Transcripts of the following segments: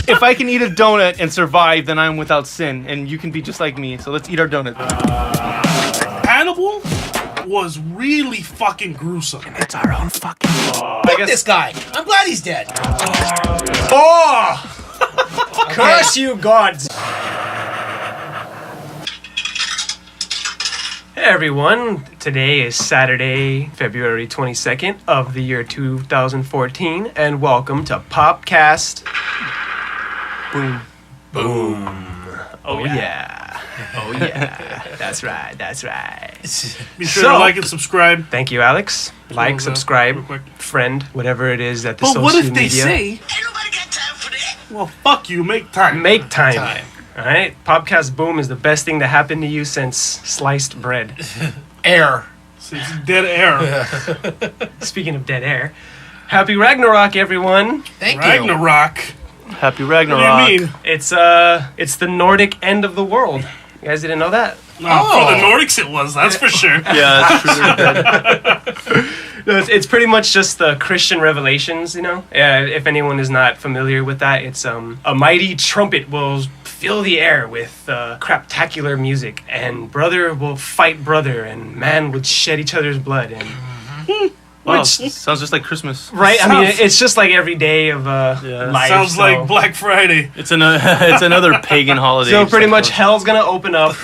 If I can eat a donut and survive, then I'm without sin, and you can be just like me. So let's eat our donut. Hannibal was really fucking gruesome. It's our own fucking. Fuck this guy. I'm glad he's dead. Oh! Curse you, gods! Hey everyone, today is Saturday, February 22nd of the year 2014, and welcome to Popcast Boom. Boom. Oh yeah. Oh yeah. That's right, that's right. Be sure to like and subscribe. Thank you, Alex. Like, subscribe, real quick. friend, whatever it is that the But social what if media... they say, ain't nobody got time for that? Well, fuck you, make time. Make time. All right, Popcast Boom is the best thing to happen to you since sliced bread. Air. It's dead air. Speaking of dead air, happy Ragnarok, everyone! Thank you. Ragnarok. Happy What Ragnarok. do you mean? It's the Nordic end of the world. You guys didn't know that? No, for the Nordics it was, that's for sure. Yeah, that's true. No, it's pretty much just the Christian revelations, you know? If anyone is not familiar with that, it's a mighty trumpet will fill the air with craptacular music, and brother will fight brother, and man would shed each other's blood, and... Wow, sounds just like Christmas. Right? I mean, it's just like every day of life. Sounds so. like Black Friday. It's another pagan holiday. So pretty much hell's gonna open up.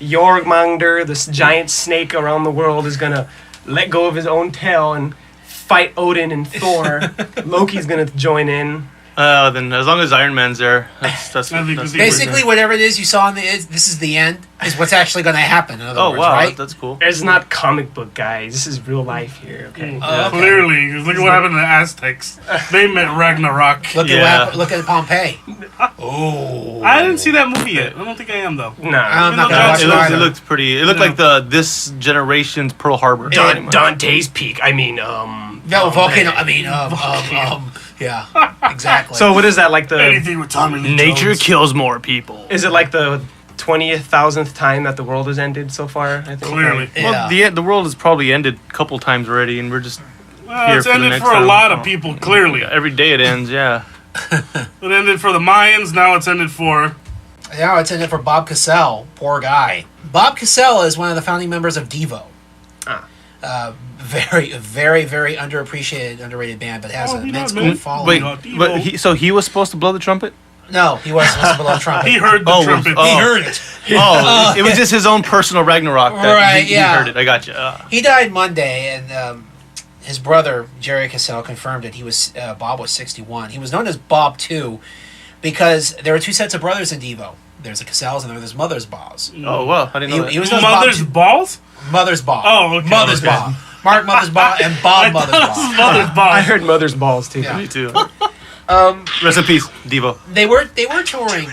Jormungandr, this giant snake around the world, is gonna let go of his own tail and fight Odin and Thor. Loki's gonna join in. Then as long as Iron Man's there, that's Basically, whatever it is you saw in this is the end, is what's actually going to happen, in other words, wow, right? that's cool. It's not comic book, guys. This is real life here, okay? Okay. Clearly, 'cause look at what happened to the Aztecs. They met Ragnarok. Look at what happened, look at Pompeii. Oh. I didn't see that movie yet. I don't think I am, though. Nah. I'm not It going to watch It it looked, either. it looked pretty. It looked like this generation's Pearl Harbor. pretty much. Dante's Peak. I mean, No, volcano. I mean, yeah, exactly. So what is that, like the... Anything with Tommy Lee Nature Jones. kills more people. Is it like the 20,000th time that the world has ended so far, I think? Clearly. Yeah. Well, the world has probably ended a couple times already, and we're just Well, here it's for the ended next for a time. lot of people, clearly. Every day it ends, yeah. It ended for the Mayans, now it's ended for... Now it's in it for Bob Cassell. Poor guy. Bob Cassell is one of the founding members of Devo. Very, very, very underappreciated, underrated band, but has an immense cult following. Wait, but he was supposed to blow the trumpet? No, he wasn't supposed to blow the trumpet. He heard the trumpet. He heard it. Oh, it was just his own personal Ragnarok. That Right, he yeah. heard it. I got you. He died Monday, and his brother Jerry Cassell confirmed that Bob was 61. He was known as Bob too, because there were two sets of brothers in Devo. There's the Cassells and there's Mother's Balls. Oh, well, I didn't know that. He was known as Bob Mother's too. balls? Mother's Ball. Oh, okay. Mother's Okay. Ball. Mark Mother's Ball and Bob Mother's Ball. Mother's balls. I heard Mother's Balls, too. Yeah. Me too. Rest in peace, Devo. They were touring.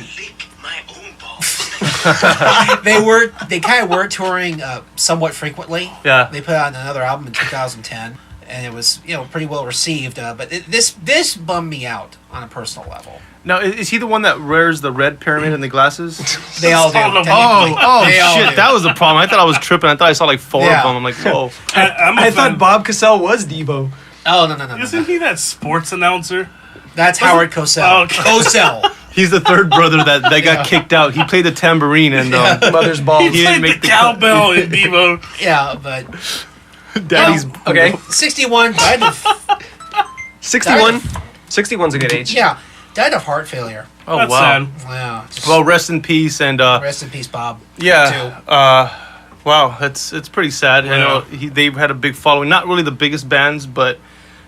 They kind of were touring somewhat frequently. Yeah. They put out another album in 2010, and it was pretty well received. But this bummed me out on a personal level. Now, is he the one that wears the red pyramid and the glasses? They all do. all of them. Oh, They all shit. do. That was the problem. I thought I was tripping. I thought I saw like four Yeah. of them. I'm like, whoa. I'm a I fan. thought Bob Cassell was Devo. Oh no! Isn't he that sports announcer? That's Howard Cosell. Oh, okay. Cosell. He's the third brother that got kicked out. He played the tambourine and Mother's Balls. He didn't played make the the cowbell in Devo. Yeah, but Daddy's. Okay. 61 died of 61. 61's a good age. died of heart failure. Oh, That's wow. sad. Wow. Just Well, rest in peace. And rest in peace, Bob. yeah. Wow, it's pretty sad. Yeah. I know they've had a big following. Not really the biggest bands, but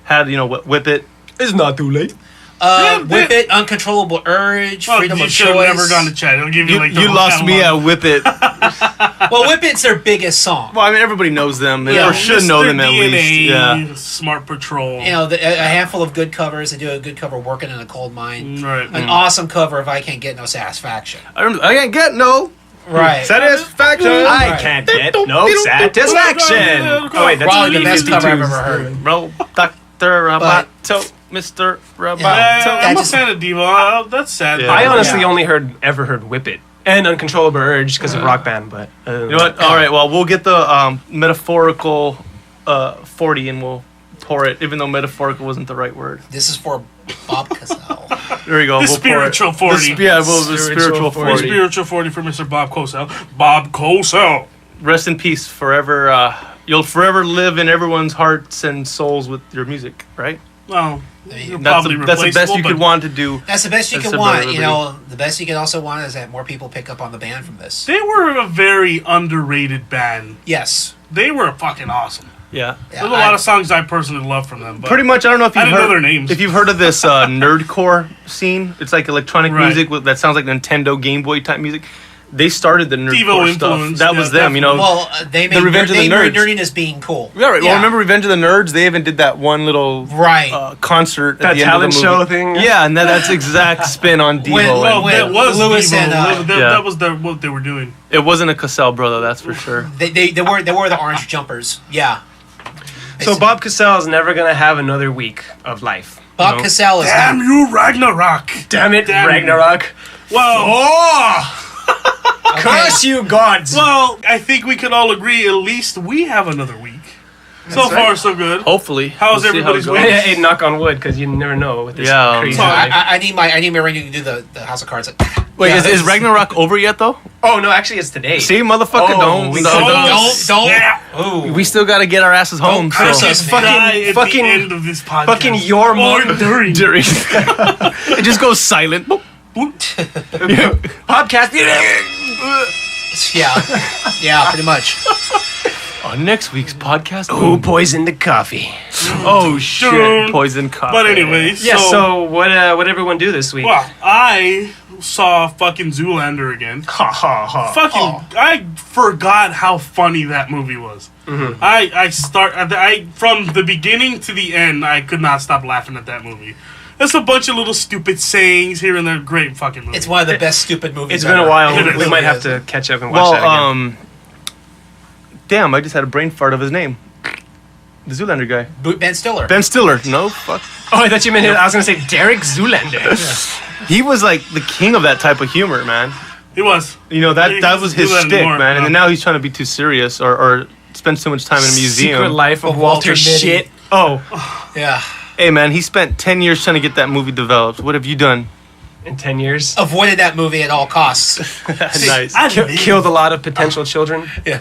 had, Whip It. It's not too late. Whip It, Uncontrollable Urge, Well, Freedom you of should have Choice. never gone to chat. It'll give you like the You whole lost me catalog. at Whip It. Well, Whip It's their biggest song. Well, I mean, everybody knows them, Yeah. or should know Mr. them at DNA, least. Yeah. Smart Patrol. A handful of good covers. They do a good cover, Working in a Cold Mine. Right. An awesome cover of I Can't Get No Satisfaction. I can't get no Right. satisfaction. I Right. can't get no satisfaction. Oh, wait, that's Probably the best cover I've 52's. ever heard. Bro, Dr. Roboto, Mr. Roboto. I'm just- a fan of Devo. That's sad. Yeah. I honestly Yeah. only ever heard Whip It and Uncontrollable Urge because of Rock Band, but You know what? All right, well, we'll get the metaphorical 40 and we'll pour it, even though metaphorical wasn't the right word. This is for Bob Cassell. There we go. The we'll pour it. spiritual 40. The spiritual 40. The spiritual 40 for Mr. Bob Cosell. Bob Cosell. Rest in peace forever. You'll forever live in everyone's hearts and souls with your music, right? Well, That's the best you could want to do. That's the best you That's could a want. liberty. You know, the best you could also want is that more people pick up on the band from this. They were a very underrated band. Yes. They were fucking awesome. Yeah. There's a lot of songs I personally love from them. But Pretty much, I don't know if I you've didn't know heard their names. If you've heard of this nerdcore scene. It's like electronic Right. music that sounds like Nintendo Game Boy type music. They started the nerdcore Devo stuff. influence, That yeah, was them, you know. Well, they made Revenge of the Nerds. nerdiness being cool. Yeah, right. Well, remember Revenge of the Nerds? They even did that one little concert That at the end talent of the movie. show thing? Yeah, and that's exact spin on Devo. When that was Lewis Devo. and, That was what they were doing. It wasn't a Cassell brother, that's for sure. They wore the orange jumpers. Yeah. So Bob Cassell is never gonna have another week of life. Bob Cassell is Damn you, Ragnarok! Damn it, Damn Ragnarok. Well, Curse you, gods. well, I think we can all agree. At least we have another week. So far, so good. Hopefully. How's see how it everybody's goes. week? Hey, knock on wood, because you never know with this Yeah, crazy so life. I need my ring to do the House of Cards. Wait, Yeah, is Ragnarok over yet, though? Oh, no, actually, it's today. See, motherfucker, Oh, don't. Yeah. Ooh. We still gotta get our asses home. curse So. us, Just man. die at fucking- the end of this podcast. fucking your Or month. during. It just goes silent. Boop. Podcast. Yeah, pretty much. On next week's podcast. Who poisoned the coffee? Oh shit! Poison coffee. But anyways, Yeah, so what everyone do this week? well, I saw fucking Zoolander again. Ha ha ha. Fucking, I forgot how funny that movie was. Mm-hmm. I from the beginning to the end, I could not stop laughing at that movie. There's a bunch of little stupid sayings here and there. Great fucking movie. It's one of the best stupid movies. It's been ever. a while. It We really might have is. to catch up and watch that again. Damn! I just had a brain fart of his name. The Zoolander guy. Ben Stiller. Ben Stiller. No, fuck. Oh, I thought you meant I was gonna say Derek Zoolander. He was like the king of that type of humor, man. He was. You know He that was doesn't his do that shtick, anymore, man. And no. then now he's trying to be too serious or spend too much time in a museum. Secret Life of Of Walter Walter Mitty. Shit. Oh, Yeah. Hey, man, he spent 10 years trying to get that movie developed. What have you done? in 10 years. Avoided that movie at all costs. Nice. Killed a lot of potential children. Yeah.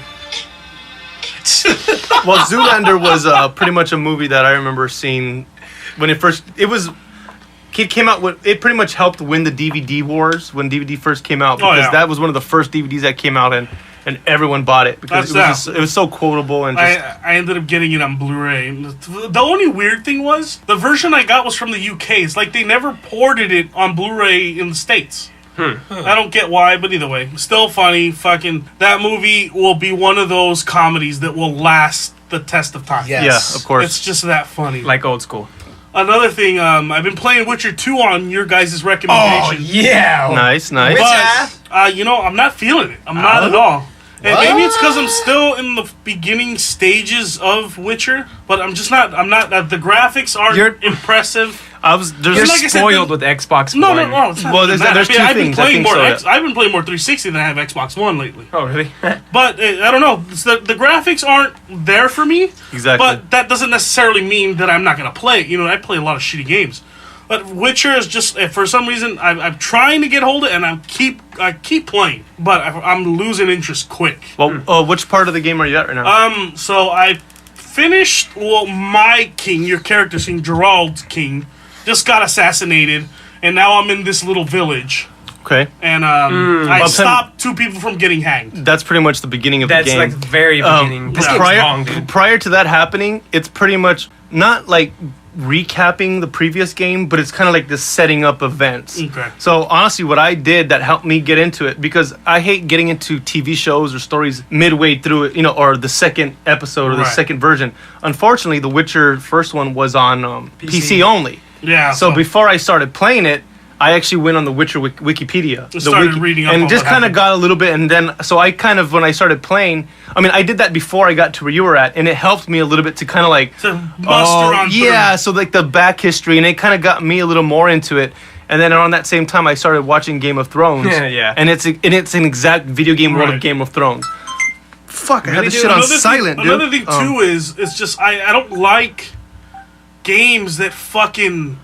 Well, Zoolander was pretty much a movie that I remember seeing when it first. It came out. It pretty much helped win the DVD wars when DVD first came out because that was one of the first DVDs that came out and everyone bought it because it was so quotable and just. I ended up getting it on Blu-ray. The only weird thing was the version I got was from the UK. It's like they never ported it on Blu-ray in the States. I don't get why, but either way, still funny. Fucking that movie will be one of those comedies that will last the test of time. Yes. Yeah, of course. It's just that funny. Like old school. Another thing, I've been playing Witcher 2 on your guys' recommendation. yeah. Nice. But, I'm not feeling it. I'm not at all. And maybe it's because I'm still in the beginning stages of Witcher, but I'm just not. I'm not. The graphics aren't impressive. You're like I said, spoiled with Xbox No, One. no. It's not Well, there's that. two I've been things. I playing think more. so, I've been playing more 360 than I have Xbox One lately. Oh, really? But I don't know. It's the graphics aren't there for me. Exactly. But that doesn't necessarily mean that I'm not going to play it. You know, I play a lot of shitty games. But Witcher is just, for some reason, I'm trying to get hold of it, and I keep playing, but I'm losing interest quick. Well, which part of the game are you at right now? So I finished. Well, my king, your character's king, Gerald's king, just got assassinated, and now I'm in this little village. Okay. And I stopped two people from getting hanged. That's pretty much the beginning of the That's game. like the very beginning. This game's long, dude. Prior to that happening, it's pretty much not like recapping the previous game, but it's kind of like this setting up events. Okay. So honestly, what I did that helped me get into it, because I hate getting into TV shows or stories midway through it, or the second episode or the second version. Unfortunately, The Witcher first one was on PC only. Yeah. So before I started playing it, I actually went on the Witcher Wikipedia. Just started reading up and on just what kind of happened. got a little bit, and then so I kind of, when I started playing, I mean, I did that before I got to where you were at, and it helped me a little bit to kind of like to muster on through. yeah, so like the back history, and it kind of got me a little more into it. And then around that same time, I started watching Game of Thrones. Yeah. And it's an exact video game world of Right. Game of Thrones. Fuck, I had this Dude, shit on another silent, thing, dude. Another thing too is it's just I don't like games that fucking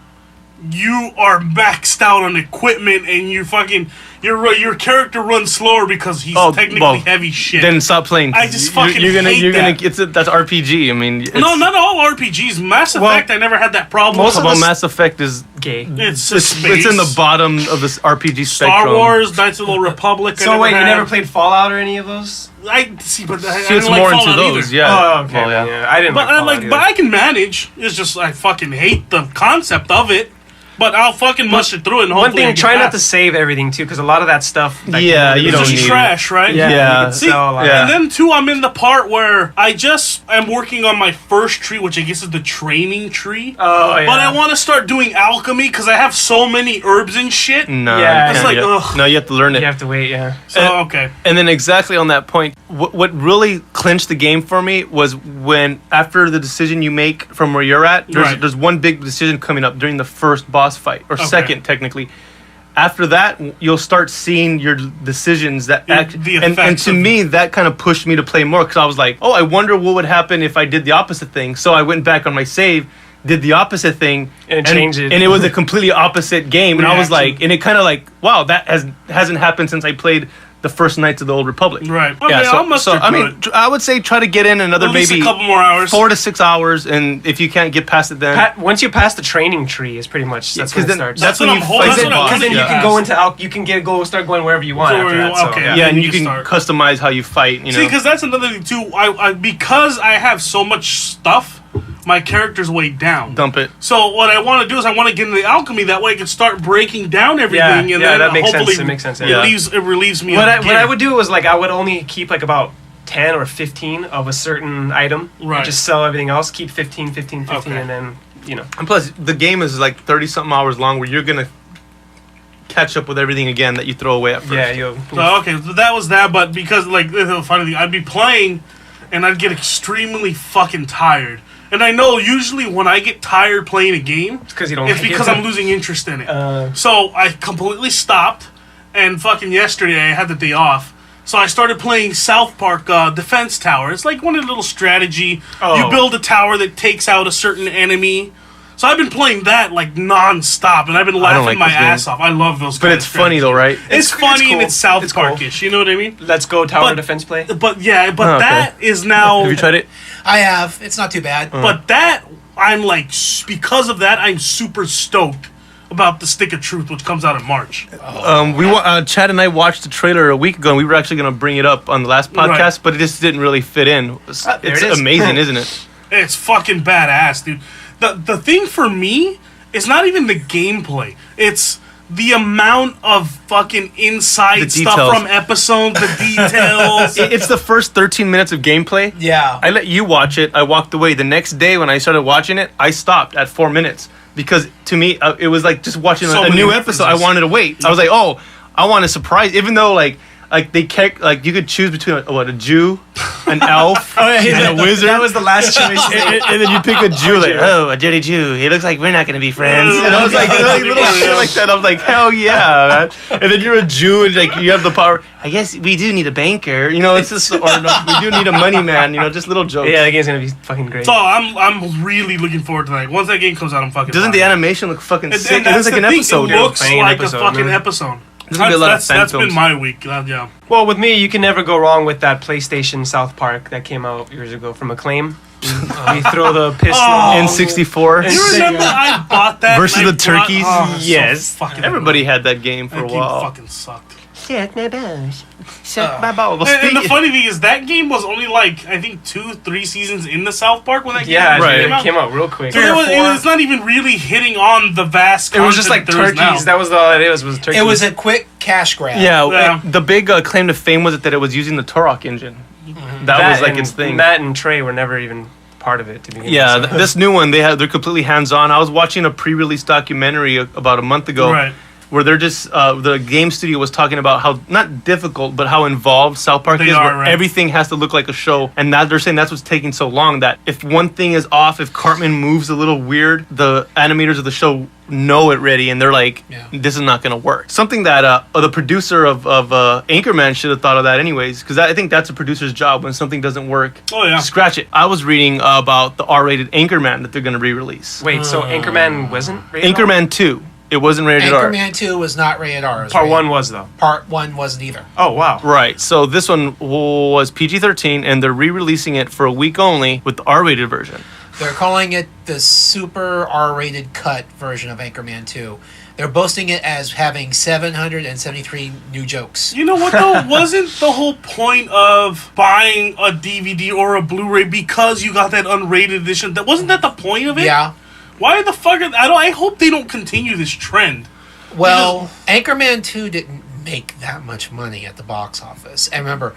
you are maxed out on equipment and you fucking your character runs slower because he's technically heavy shit. Then stop playing. I just fucking hate that. That's RPG. I mean, no, not all RPGs. Mass Effect, I never had that problem. Most of Mass Effect is gay. It's in the bottom of this RPG spectrum. Star Wars, Knights of the Republic. So wait, you never played Fallout or any of those? I see, but I it's didn't more like into Fallout those. either. Yeah. Oh, okay. Well, yeah. I didn't. But I can manage. It's just I fucking hate the concept of it. But I'll fucking muster through it. And one thing, try not to save everything too, because a lot of that stuff. You don't need trash, right? Yeah. See, and then too, I'm in the part where I'm working on my first tree, which I guess is the training tree. Oh yeah. But I want to start doing alchemy because I have so many herbs and shit. No, it's like ugh. No, you have to learn it. You have to wait. Yeah. So okay. And then exactly on that point, what really clinched the game for me was when after the decision you make from where you're at, there's one big decision coming up during the first boss fight, or second technically. After that, you'll start seeing your decisions that and to me that kind of pushed me to play more because I was like, oh, I wonder what would happen if I did the opposite thing. So I went back on my save, did the opposite thing, and changed it, and it was a completely opposite game. And I was like, and it kind of like, wow, that hasn't happened since I played the first Knights of the Old Republic. Right. Okay, I would say try to get in another maybe a couple more hours, 4 to 6 hours, and if you can't get past it, then once you pass the training tree, is pretty much that's when it starts. That's when you fight the boss. Because then you can go into start going wherever you want. And you can customize how you fight. See, because that's another thing too. Because I have so much stuff. My character's way down. Dump it. So what I want to do is I want to get into the alchemy. That way I can start breaking down everything. And then that makes hopefully sense. It makes sense. It relieves me. What I would do was I would only keep about 10 or 15 of a certain item. Right. Just sell everything else. Keep 15, and then And plus, the game is 30-something hours long, where you're gonna catch up with everything again that you throw away at first. Yeah. So that was that. But because the funny thing, I'd be playing, and I'd get extremely fucking tired. And I know usually when I get tired playing a game, it's because I'm losing interest in it. So I completely stopped, and fucking yesterday I had the day off. So I started playing South Park Defense Tower. It's like one of the little strategy. You build a tower that takes out a certain enemy. So I've been playing that non-stop, and I've been laughing my ass off. I love those. But it's funny though, right? It's funny cool. And it's South Park-ish. You know what I mean? Let's go tower defense play. But that is now. Have you tried it? I have. It's not too bad. But that I'm because of that I'm super stoked about the Stick of Truth, which comes out in March. Chad and I watched the trailer a week ago, and we were actually going to bring it up on the last podcast, but it just didn't really fit in. It's amazing, isn't it? It's fucking badass, dude. The thing for me is not even the gameplay. It's the amount of fucking inside stuff from episodes, the details. It's the first 13 minutes of gameplay. Yeah. I let you watch it. I walked away. The next day when I started watching it, I stopped at 4 minutes. Because to me, it was like just watching a new episode. I wanted to wait. I was like, oh, I want a surprise. Even though they kept, you could choose between a Jew, an elf, and a wizard. That was the last choice. and then you pick a Jew, a dirty Jew. He looks like we're not going to be friends. And I was like, little shit like that. I was like, hell yeah, man. And then you're a Jew, and you have the power. I guess we do need a banker. It's just, we do need a money man. Just little jokes. Yeah, the game's going to be fucking great. So I'm really looking forward to that. Once that game comes out, I'm fucking. Doesn't the animation look fucking sick? It looks like an episode. It looks like a fucking episode. That's been my week. Yeah. Well, with me, you can never go wrong with that PlayStation South Park that came out years ago from Acclaim. We throw the pistol N64. You remember I bought that versus the turkeys? Yes. So everybody had that game for a while. That game fucking sucked. Suck my balls. Suck my balls. And the funny thing is, that game was only I think 2-3 seasons in the South Park when that game came out real quick. So it was not even really hitting on the vast. It was just like turkeys. That was all it was turkeys. It was a quick cash grab. Yeah. The big claim to fame was that it was using the Turok engine. Mm-hmm. That was its thing. Matt and Trey were never even part of it to begin with. Yeah, this new one they're completely hands-on. I was watching a pre-release documentary about a month ago. Right. where they're just the game studio was talking about how not difficult but how involved South Park is, where everything has to look like a show, and now they're saying that's what's taking so long, that if one thing is off, if Cartman moves a little weird, the animators of the show know it already, and they're like, this is not going to work. Something that the producer of Anchorman should have thought of that anyways, because I think that's a producer's job. When something doesn't work, scratch it. I was reading about the R-rated Anchorman that they're going to re-release. Wait, so Anchorman wasn't rated Anchorman R? 2. It wasn't rated R. Anchorman 2 was not rated R. Part 1 was, though. Part 1 wasn't either. Oh, wow. Right. So this one was PG-13, and they're re-releasing it for a week only with the R-rated version. They're calling it the super R-rated cut version of Anchorman 2. They're boasting it as having 773 new jokes. You know what, though? Wasn't the whole point of buying a DVD or a Blu-ray because you got that unrated edition? Wasn't that the point of it? Yeah. Why the fuck? I hope they don't continue this trend. Well, Anchorman 2 didn't make that much money at the box office. And remember,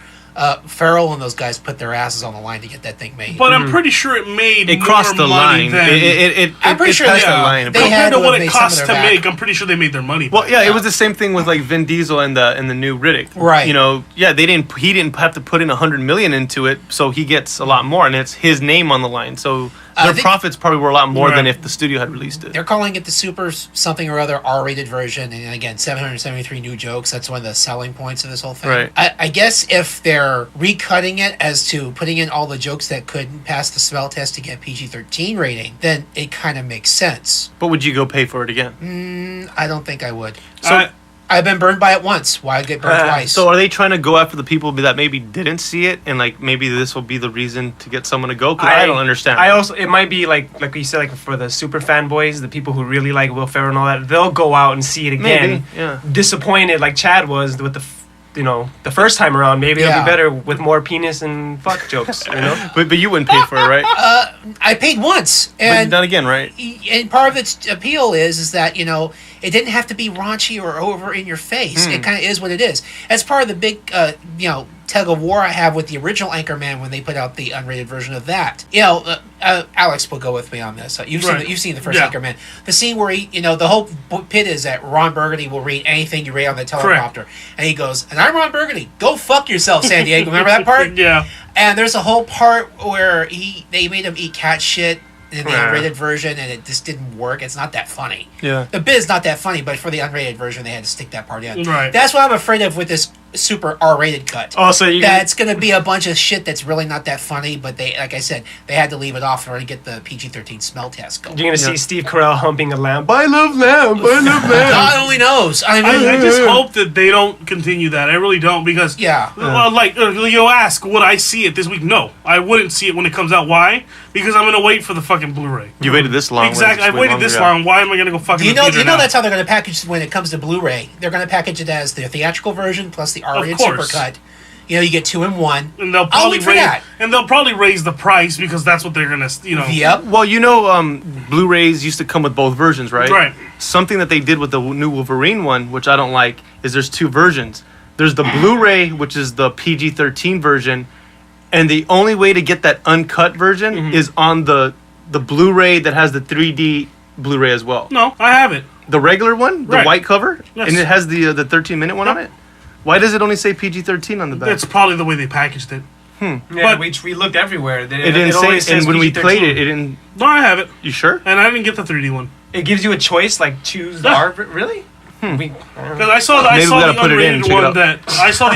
Farrell and those guys put their asses on the line to get that thing made. But I'm pretty sure it made it more crossed the money line. Than... I'm pretty sure the line. Compared to what it cost to make, I'm pretty sure they made their money back. Well, yeah, it was the same thing with like Vin Diesel and the new Riddick. Right. You know, he didn't have to put in $100 million into it, so he gets a lot more, and it's his name on the line. So their profits probably were a lot more than if the studio had released it. They're calling it the super something or other R-rated version, and again, 773 new jokes. That's one of the selling points of this whole thing. Right. I guess if they're recutting it as to putting in all the jokes that couldn't pass the smell test to get PG-13 rating, then it kind of makes sense. But would you go pay for it again? I don't think I would. So I've been burned by it once. Why get burned twice? So are they trying to go after the people that maybe didn't see it, and like maybe this will be the reason to get someone to go? Because I don't understand. It might be like you said, like for the super fanboys, the people who really like Will Ferrell and all that, they'll go out and see it again. Maybe, disappointed like Chad was with the first time around. Maybe it'll be better with more penis and fuck jokes. You know, but you wouldn't pay for it, right? I paid once, and but not again, right? And part of its appeal is that it didn't have to be raunchy or over in your face. It kind of is what it is. As part of the big tug of war I have with the original Anchorman when they put out the unrated version of that. Alex will go with me on this. You've seen the first Anchorman. The scene where the whole pit is that Ron Burgundy will read anything you read on the teleprompter, and he goes, "And I'm Ron Burgundy. Go fuck yourself, San Diego." Remember that part? Yeah. And there's a whole part where they made him eat cat shit in the unrated version, and it just didn't work. It's not that funny. Yeah. The bit is not that funny, but for the unrated version, they had to stick that part in. Right. That's what I'm afraid of with this super R-rated cut. Oh, so that's going to be a bunch of shit that's really not that funny, but they, like I said, they had to leave it off in order to get the PG-13 smell test going. You're going to see Steve Carell humping a lamb. I love lamb. God only knows. I just hope that they don't continue that. I really don't, because you'll ask, would I see it this week? No, I wouldn't see it when it comes out. Why? Because I'm going to wait for the fucking Blu-ray. You waited this long. Exactly. I've waited this long. Why am I going to go fucking You know that's how they're going to package when it comes to Blu-ray. They're going to package it as the theatrical version plus the R-rated supercut. You get 2 in 1. And they'll probably raise the price because that's what they're going to, Yep. Well, Blu-rays used to come with both versions, right? Right. Something that they did with the new Wolverine one, which I don't like, is there's 2 versions. There's the Blu-ray, which is the PG-13 version, and the only way to get that uncut version is on the Blu-ray that has the 3D Blu-ray as well. No, I have it. The regular one, the white cover, yes. And it has the 13-minute one on it. Why does it only say PG-13 on the back? That's probably the way they packaged it. Yeah, but we looked everywhere. It didn't say, and when we played it didn't. No, I have it. You sure? And I didn't get the 3D one. It gives you a choice, like choose R. Really? Because I saw the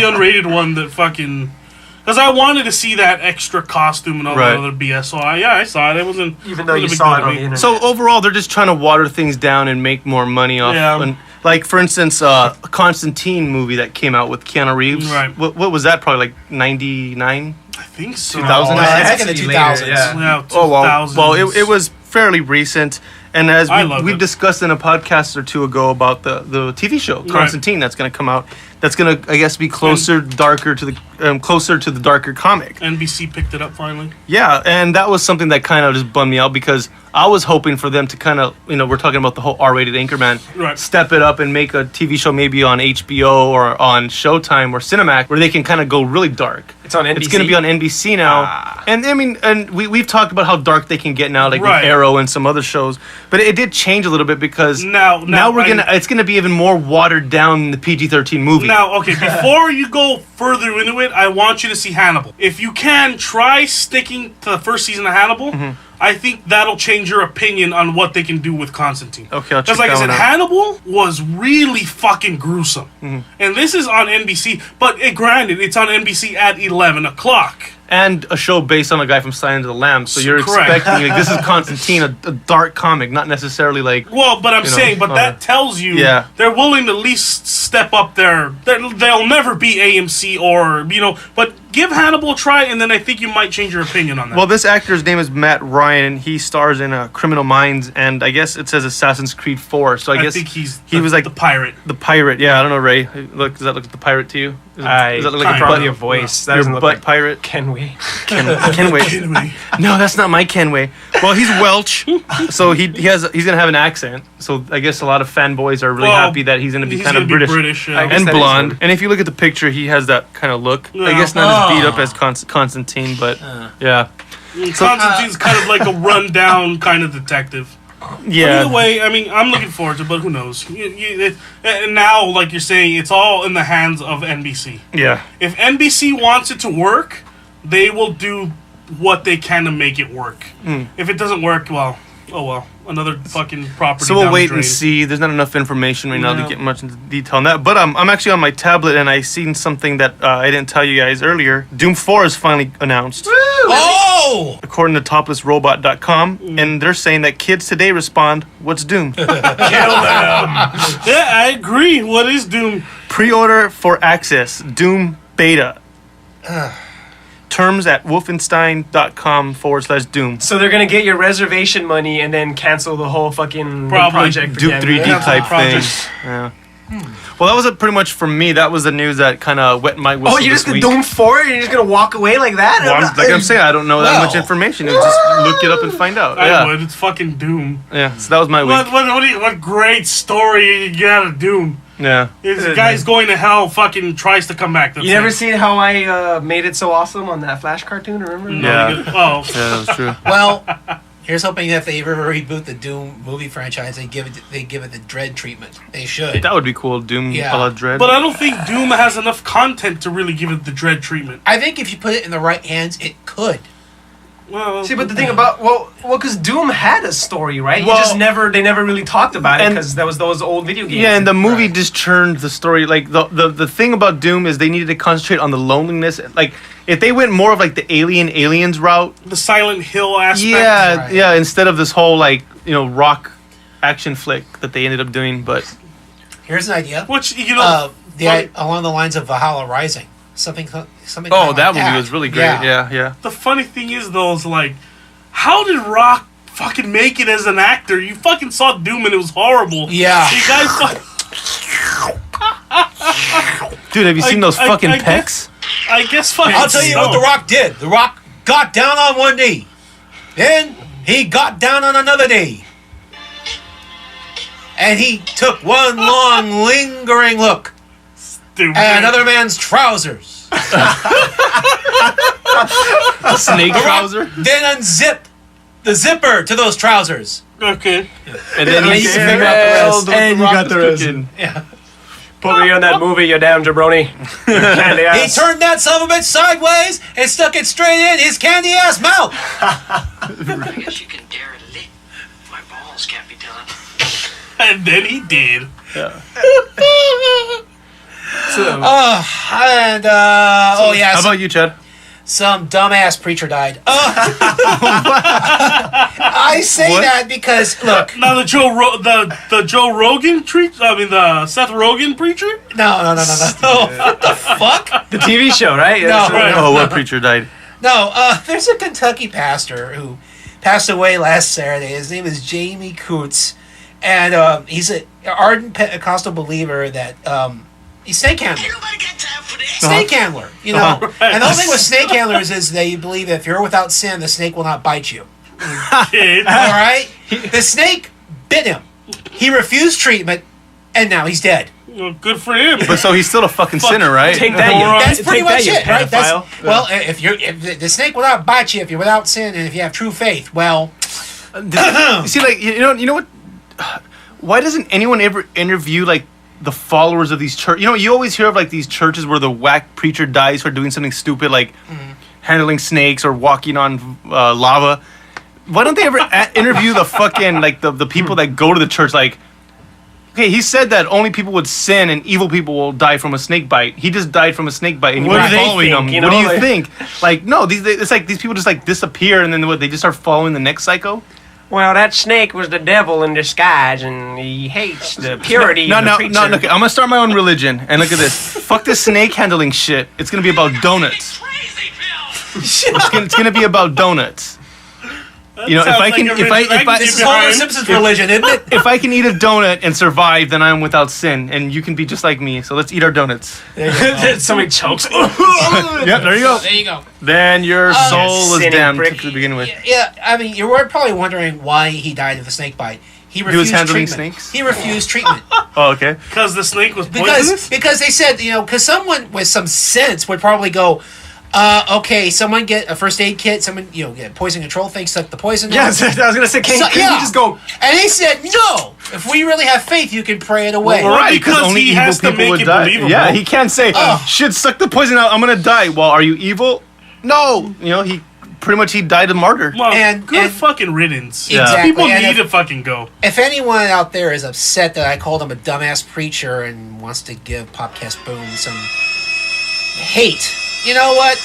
unrated one that fucking. Because I wanted to see that extra costume and all that other BS. So I saw it. It wasn't. Even though you saw it on the internet. So overall, they're just trying to water things down and make more money off. Yeah. And, like, for instance, a Constantine movie that came out with Keanu Reeves. Right. What was that? Probably like 99? I think so. 2000? It's like in the 2000s. Yeah, 2000s. Well, it was fairly recent. And as we discussed in a podcast or two ago about the TV show Constantine that's going to come out, that's going to, I guess, be closer to the darker comic. NBC picked it up finally. Yeah, and that was something that kind of just bummed me out because I was hoping for them to kind of, we're talking about the whole R-rated Anchorman, step it up and make a TV show maybe on HBO or on Showtime or Cinemax where they can kind of go really dark. It's on NBC. It's going to be on NBC now. And I mean, and we've talked about how dark they can get now, like with Arrow and some other shows. But it did change a little bit because now it's gonna be even more watered down than the PG-13 movie. Now, okay, before you go further into it, I want you to see Hannibal. If you can, try sticking to the first season of Hannibal. Mm-hmm. I think that'll change your opinion on what they can do with Constantine. Okay, I'll check that one out. Because like I said, Hannibal was really fucking gruesome. Mm-hmm. And this is on NBC, but granted, it's on NBC at 11 o'clock. And a show based on a guy from Silence of the Lambs, so you're expecting like this is Constantine, a dark comic, not necessarily like. Well, but I'm saying, that tells you they're willing to at least step up they'll never be AMC or but give Hannibal a try, and then I think you might change your opinion on that. Well, this actor's name is Matt Ryan. He stars in Criminal Minds, and I guess it says Assassin's Creed 4. So I guess think he was like the pirate. The pirate, yeah. I don't know, Ray. Does that look like the pirate to you? Does that look like probably a voice? That doesn't look like pirate. Kenway. Kenway. No, that's not my Kenway. Well, he's Welsh, so he's gonna have an accent. So I guess a lot of fanboys are really happy that he's gonna be kind of British and blonde. And if you look at the picture, he has that kind of look. Yeah. I guess not as beat up as Constantine, but yeah. Constantine's kind of like a rundown kind of detective. Yeah. Either way, I mean, I'm looking forward to it, but who knows? And now, like you're saying, it's all in the hands of NBC. Yeah. If NBC wants it to work, they will do what they can to make it work. Mm. If it doesn't work, well, oh well. Another fucking property. So we'll wait and see. There's not enough information right now to get much into detail on that. But I'm actually on my tablet and I seen something that I didn't tell you guys earlier. Doom 4 is finally announced. Woo! Oh! According to toplessrobot.com, and they're saying that kids today respond, "What's Doom?" Kill them. Yeah, I agree. What is Doom? Pre-order for access. Doom beta. Terms at wolfenstein.com/Doom. So they're going to get your reservation money and then cancel the whole fucking project. Doom 3D type thing. Yeah. Well, that was it pretty much for me. That was the news that kind of wet my whistle. Oh, you just did Doom 4 and you're just going to walk away like that? Well, I'm saying, I don't know that much information. Just look it up and find out. I would. It's fucking Doom. Yeah, so that was my week. What great story you get out of Doom. Yeah. This guy's going to hell fucking tries to come back. You never seen how I made it so awesome on that Flash cartoon, remember? Yeah. Yeah, that was true. Well, here's hoping that if they ever reboot the Doom movie franchise, they give it the Dread treatment. They should. That would be cool, Doom a la Dread. But I don't think Doom has enough content to really give it the Dread treatment. I think if you put it in the right hands, it could. Well, see, but the thing about because Doom had a story, right? They never really talked about it because that was those old video games. Yeah, and the movie just turned the story. Like the thing about Doom is they needed to concentrate on the loneliness. Like if they went more of like the aliens route, the Silent Hill aspect. Yeah, yeah. Instead of this whole rock action flick that they ended up doing. But here's an idea. Which along the lines of Valhalla Rising. Something. Oh, that movie was really great. Yeah. The funny thing is, though, is how did Rock fucking make it as an actor? You fucking saw Doom and it was horrible. Yeah. You guys Dude, have you seen those fucking pecs? I guess fucking. I'll tell you what The Rock did. The Rock got down on one knee. Then he got down on another knee. And he took one long, lingering look. And another man's trousers. Snake trouser? Then unzipped the zipper to those trousers. Okay. And then he figured out the rest. And you got the rest. Yeah. Put me on that movie, you damn jabroni. Candy ass. He turned that son of a bitch sideways and stuck it straight in his candy ass mouth. I guess you can dare to lick. My balls can't be done. And then he did. Yeah. How about you, Chad? Some dumbass preacher died. I say that because look. Now the Joe Rogan the Seth Rogen preacher? No. What the fuck? The TV show, right? No. Right. Oh, what preacher died? No. There's a Kentucky pastor who passed away last Saturday. His name is Jamie Coots, and he's an ardent Pentecostal believer that. He's snake handler. Snake handler, Right. And the whole thing with snake handlers is they believe that if you're without sin, the snake will not bite you. All right? The snake bit him. He refused treatment, and now he's dead. Well, good for him. But so he's still a fucking sinner, right? Take that, That's pretty take that, much you it, right? That's, pedophile. well, if the snake will not bite you if you're without sin and if you have true faith, well, You see, like you know what? Why doesn't anyone ever interview like the followers of these churches? You know, you always hear of like these churches where the whack preacher dies for doing something stupid, like handling snakes or walking on lava. Why don't they ever interview the fucking like the people that go to the church? Like, okay, he said that only people would sin and evil people will die from a snake bite. He just died from a snake bite, and What you're do they following think, him. you What do know, you like- think? Like, no, it's like these people just like disappear, and then what? They just start following the next psycho. Well, that snake was the devil in disguise, and he hates the purity of the No. preacher. Okay, I'm gonna start my own religion, and look at this. Fuck this snake handling shit. It's gonna be about donuts. It's gonna be about donuts. You know, if I can, this is Homer Simpson's religion, isn't it? if I can eat a donut and survive, then I am without sin, and you can be just like me. So let's eat our donuts. Somebody chokes. Yeah, there you go. There you go. Then your soul is sinning damned prick. to begin with. Yeah, I mean, you were probably wondering why he died of a snake bite. He refused was handling treatment. snakes? He refused treatment. Oh, okay. Because the snake was poisonous? because they said, because someone with some sense would probably go, okay, someone get a first aid kit, someone, get poison control thing, suck the poison. Yes, I was gonna say, can't you just go? And they said, no, if we really have faith, you can pray it away. Well, because he has to make it believable. Yeah, he can't say, shit, suck the poison out, I'm gonna die. Well, are you evil? No. He died a martyr. Well, And- good and- fucking riddance. Exactly. People And need to fucking go. If anyone out there is upset that I called him a dumbass preacher and wants to give Popcast Boom some hate, you know what?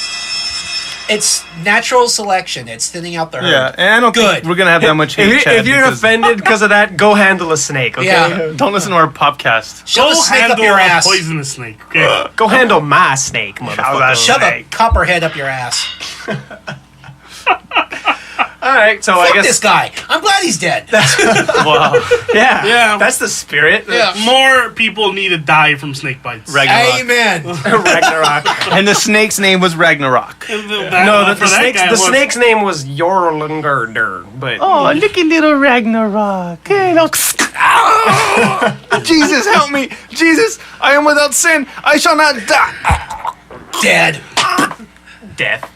It's natural selection. It's thinning out the herd. Yeah, and I don't think we're gonna have that much hate. If you're offended because of that, go handle a snake. Okay. Yeah. Don't listen to our podcast. Shove Go a snake up handle your a ass. poisonous snake. Okay. Go handle my snake, motherfucker. Shove a copperhead up your ass. All right, so I Fuck guess this guy. I'm glad he's dead. Wow. yeah, that's the spirit. Yeah. More people need to die from snake bites. Ragnarok. Amen. Ragnarok. And the snake's name was Ragnarok. No, the snake's name was Jorlungarder, but Oh, looky little Ragnarok. Hey, look. Jesus, help me. Jesus, I am without sin. I shall not die. Dead. death.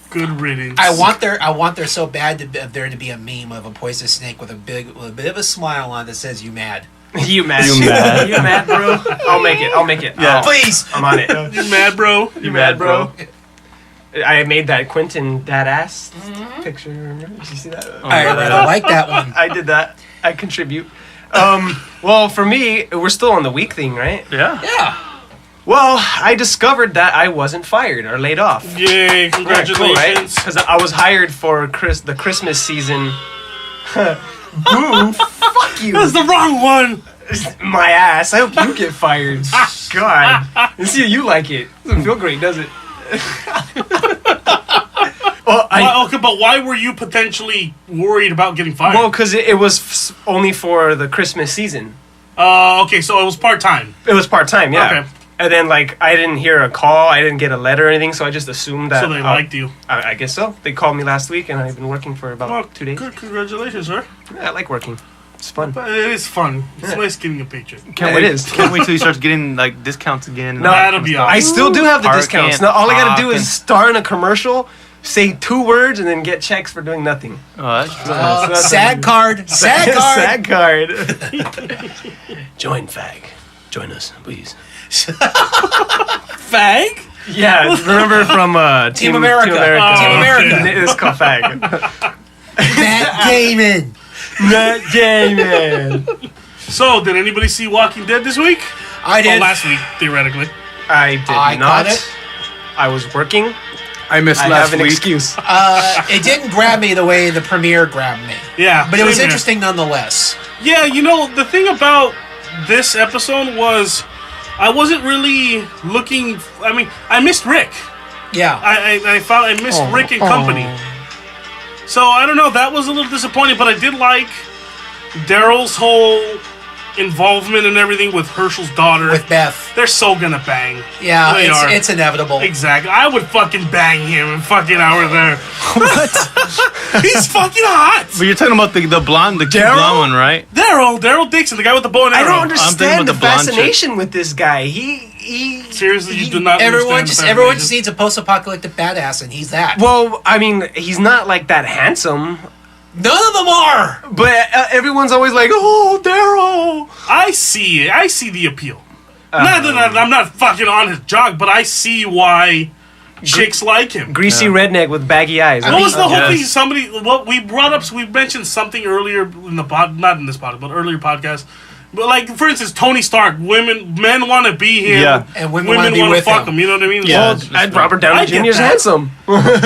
Good riddance. I want there so bad there to be a meme of a poisonous snake with a bit of a smile on that says "You mad." You mad? You mad? You mad, bro? I'll make it. Yeah. Please. I'm on it. You mad, bro? You mad, bro? I made that Quentin that ass picture. Remember? Did you see that? I really like that one. I did that. I contribute. Well, for me, we're still on the week thing, right? Yeah. Yeah. Well, I discovered that I wasn't fired or laid off. Yay, congratulations. Because I was hired for the Christmas season. Boo! Fuck you! That's the wrong one. My ass. I hope you get fired. God. And see, you like it. Doesn't feel great, does it? Okay, but why were you potentially worried about getting fired? Well, because it was only for the Christmas season. Okay, so it was part-time. It was part-time, yeah. Okay. And then, I didn't hear a call, I didn't get a letter or anything, so I just assumed that... So they liked you. I guess so. They called me last week, and I've been working for about 2 days. Good, congratulations, sir. Yeah, I like working. It's fun. But it is fun. It's nice getting a paycheck. Can't It wait. is. Can't wait till he starts getting discounts again. No, that'll be awesome. I still do have the Park discounts. and Now, all I gotta do park is star in a commercial, say 2 words, and then get checks for doing nothing. Oh, that's Sad card. Sad card. Sad card. Join FAG. Join us, please. Fag? Yeah, remember from Team America. Team America. Team America. It is called FAG. Matt Damon. Matt Damon. So, did anybody see Walking Dead this week? I did. Well, last week, theoretically. I did I not. caught it. I was working. I missed I last have an week. excuse. It didn't grab me the way the premiere grabbed me, Yeah. but it was same here. interesting nonetheless. Yeah, the thing about this episode was I wasn't really looking... I mean, I missed Rick. Yeah. I found I missed Rick and company. So, I don't know, that was a little disappointing, but I did like Daryl's whole involvement and everything with Herschel's daughter. With Beth. They're so gonna bang. Yeah, They are. it's inevitable. Exactly. I would fucking bang him and fucking I were there. What? He's fucking hot. But you're talking about the blonde, the cute blonde one, right? Daryl Dixon, the guy with the bow and I arrow. don't understand the the blonde fascination with this guy. He Seriously, you do not Everyone understand just needs a post-apocalyptic badass, and he's that. Well, I mean, he's not like that handsome. None of them are. But everyone's always like, "Oh, Daryl." I see it. I see the appeal. Not that I'm not fucking on his jog, but I see why chicks like him. Greasy redneck with baggy eyes. What was the whole Yes. thing? We mentioned something earlier in the pod, not in this podcast, but earlier podcast. But like, for instance, Tony Stark, men want to be him, Yeah. And women wanna be wanna with fuck him. him. You know what I mean? Yeah. And Robert Downey I get Jr.'s that. handsome.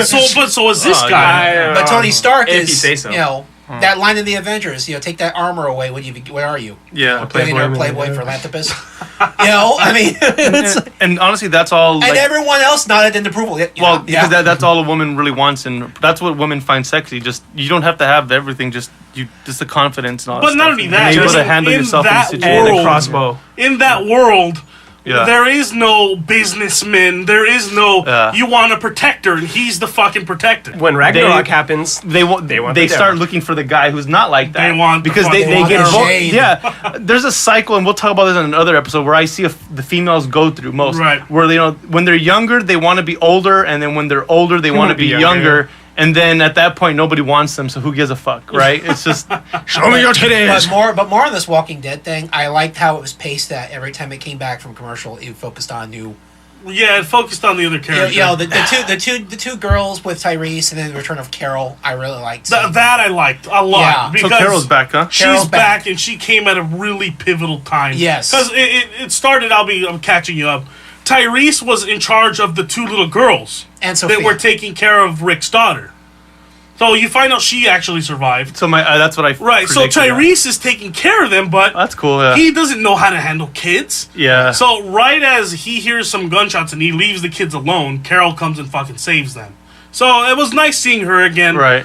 So is this guy. But Tony Stark if is, you say so. that line in the Avengers, take that armor away. Where are you? Yeah. Playboy philanthropist. I mean, it's, And honestly, that's all. and Like, everyone else nodded in approval. because that's all a woman really wants, and that's what women find sexy. Just you don't have to have everything. Just the confidence and all. But that not stuff. only And that, being able just to handle in yourself in the that situation. And a world. crossbow. In that world, Yeah. there is no businessman. There is no. Yeah. You want a protector, and he's the fucking protector. When Ragnarok happens, They want. They want They the start devil. looking for the guy who's not like that. They want the because they fucking get devil. both. Yeah, there's a cycle, and we'll talk about this in another episode where I see the females go through most. Right. Where when they're younger, they want to be older, and then when they're older, they want to be younger. And then at that point, nobody wants them, so who gives a fuck, right? It's just show me your titties. But more on this Walking Dead thing. I liked how it was paced. That every time it came back from commercial, it focused on new. Yeah, it focused on the other characters. The two girls with Tyrese, and then the return of Carol. I really liked. That I liked a lot. Yeah. Because So Carol's back, huh? She's Carol's back, back. and she came at a really pivotal time. Yes. Because it started, I'm catching you up. Tyrese was in charge of the two little girls And that Sophia. were taking care of Rick's daughter. So you find out she actually survived. So that's what I Right, so predicted, yeah. Tyrese is taking care of them, but That's cool. Yeah. he doesn't know how to handle kids. Yeah. So right as he hears some gunshots and he leaves the kids alone, Carol comes and fucking saves them. So it was nice seeing her again. Right.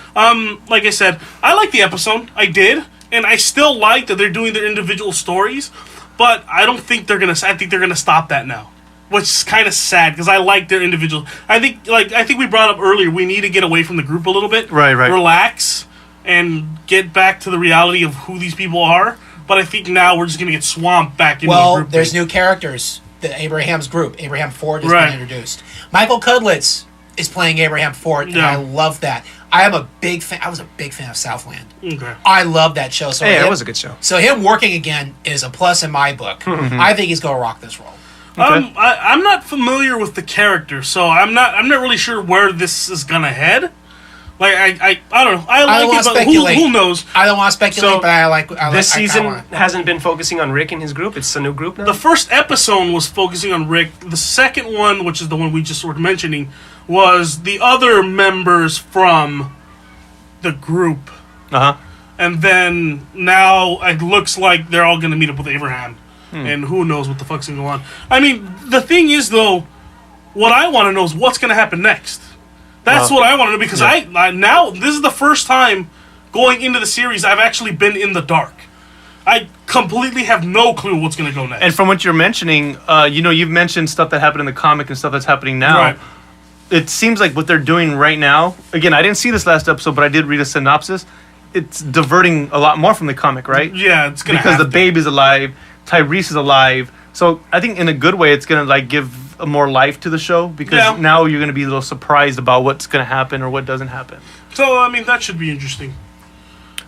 Like I said, I liked the episode. I did, and I still like that they're doing their individual stories. But I don't think they're gonna. I think they're gonna stop that now, which is kind of sad because I like their individual. I think we brought up earlier. We need to get away from the group a little bit. Right. Relax and get back to the reality of who these people are. But I think now we're just gonna get swamped back into the group. There's thing. new characters. The Abraham's group. Abraham Ford has Right. been introduced. Michael Kudlitz is playing Abraham Ford, and Yeah. I love that. I was a big fan of Southland. Okay. I love that show. So hey, him, that was a good show. So him working again is a plus in my book. I think he's gonna rock this role. I'm not familiar with the character, so I'm not really sure where this is gonna head. Like I don't know. I don't like wanna it, but speculate. who knows? I don't want to speculate, So, but I like This I kinda season wanna- hasn't been focusing on Rick and his group. It's a new group now. The first episode was focusing on Rick. The second one, which is the one we just were mentioning, was the other members from the group. And then now it looks like they're all going to meet up with Abraham. And who knows what the fuck's going to go on. I mean, the thing is, though, what I want to know is what's going to happen next. That's what I want to know, because I now, this is the first time going into the series I've actually been in the dark. I completely have no clue what's going to go next. And from what you're mentioning, you've mentioned stuff that happened in the comic and stuff that's happening now. Right. It seems like what they're doing right now, again, I didn't see this last episode, but I did read a synopsis. It's diverting a lot more from the comic, right? Yeah, it's going to Because the babe is alive, Tyrese is alive. So I think in a good way, it's going to give more life to the show, because now you're going to be a little surprised about what's going to happen or what doesn't happen. So, I mean, that should be interesting.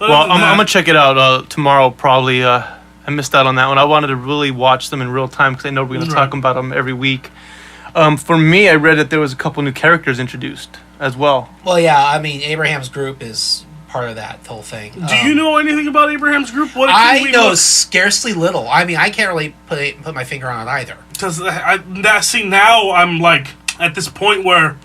Well, I'm going to check it out tomorrow, probably. I missed out on that one. I wanted to really watch them in real time because I know we're going to talk about them every week. For me, I read that there was a couple new characters introduced as well. Well, yeah, I mean, Abraham's group is part of that whole thing. Do you know anything about Abraham's group? What I know scarcely little. I mean, I can't really put my finger on it either. Because now I'm like at this point where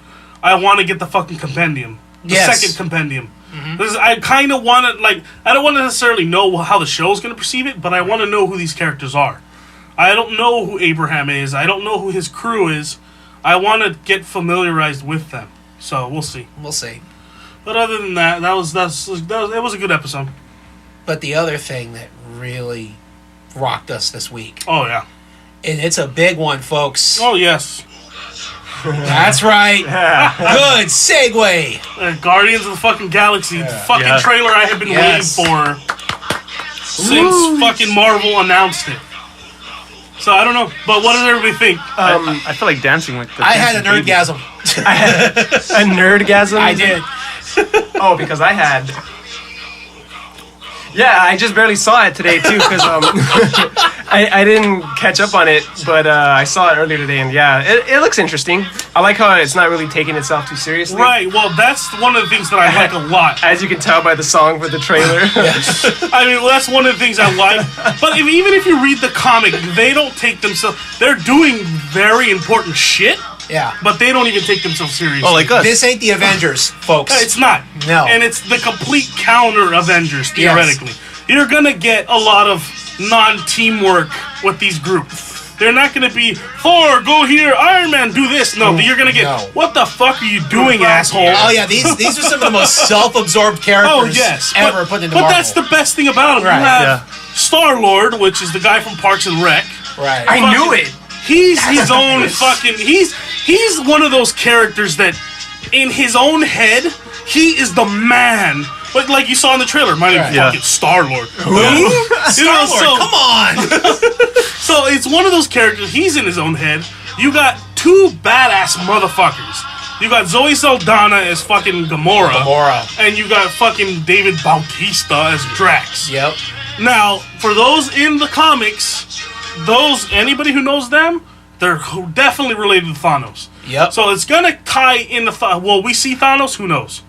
I want to get the fucking compendium, the second compendium. Because I kind of want to I don't want to necessarily know how the show's going to perceive it, but I want to know who these characters are. I don't know who Abraham is. I don't know who his crew is. I want to get familiarized with them. So we'll see. We'll see. But other than that, it was a good episode. But the other thing that really rocked us this week. Oh, yeah. And it's a big one, folks. Oh, yes. That's right. Good segue. Guardians of the fucking Galaxy. The fucking trailer I have been waiting for since fucking Marvel announced it. So, I don't know. But what does everybody think? I feel like dancing like I had a nerdgasm. I had a nerdgasm? I did. Oh, because I had... Yeah, I just barely saw it today, too, because I didn't catch up on it, but I saw it earlier today, and yeah, it looks interesting. I like how it's not really taking itself too seriously. Right, well, that's one of the things that I like a lot. As you can tell by the song for the trailer. I mean, well, that's one of the things I like. But even if you read the comic, they don't take themselves... They're doing very important shit. Yeah. But they don't even take themselves seriously. Oh, like us. This ain't the Avengers, folks. It's not. No. And it's the complete counter Avengers, theoretically. Yes. You're going to get a lot of non-teamwork with these groups. They're not going to be, Thor, go here, Iron Man, do this. No, you're going to get, what the fuck are you doing, asshole? Oh, yeah, these are some of the most self-absorbed characters ever put into Marvel. But that's the best thing about them. Right. You have Star-Lord, which is the guy from Parks and Rec. Right. I knew it. He's his own fucking... He's one of those characters that, in his own head, he is the man. But like you saw in the trailer, my name's fucking Star-Lord. Who? Star-Lord, come on! So it's one of those characters, he's in his own head. You got two badass motherfuckers. You got Zoe Saldana as fucking Gamora. And you got fucking David Bautista as Drax. Yep. Now, for those in the comics... anybody who knows them, they're definitely related to Thanos. Yep. So it's gonna tie in the will we see Thanos? Who knows?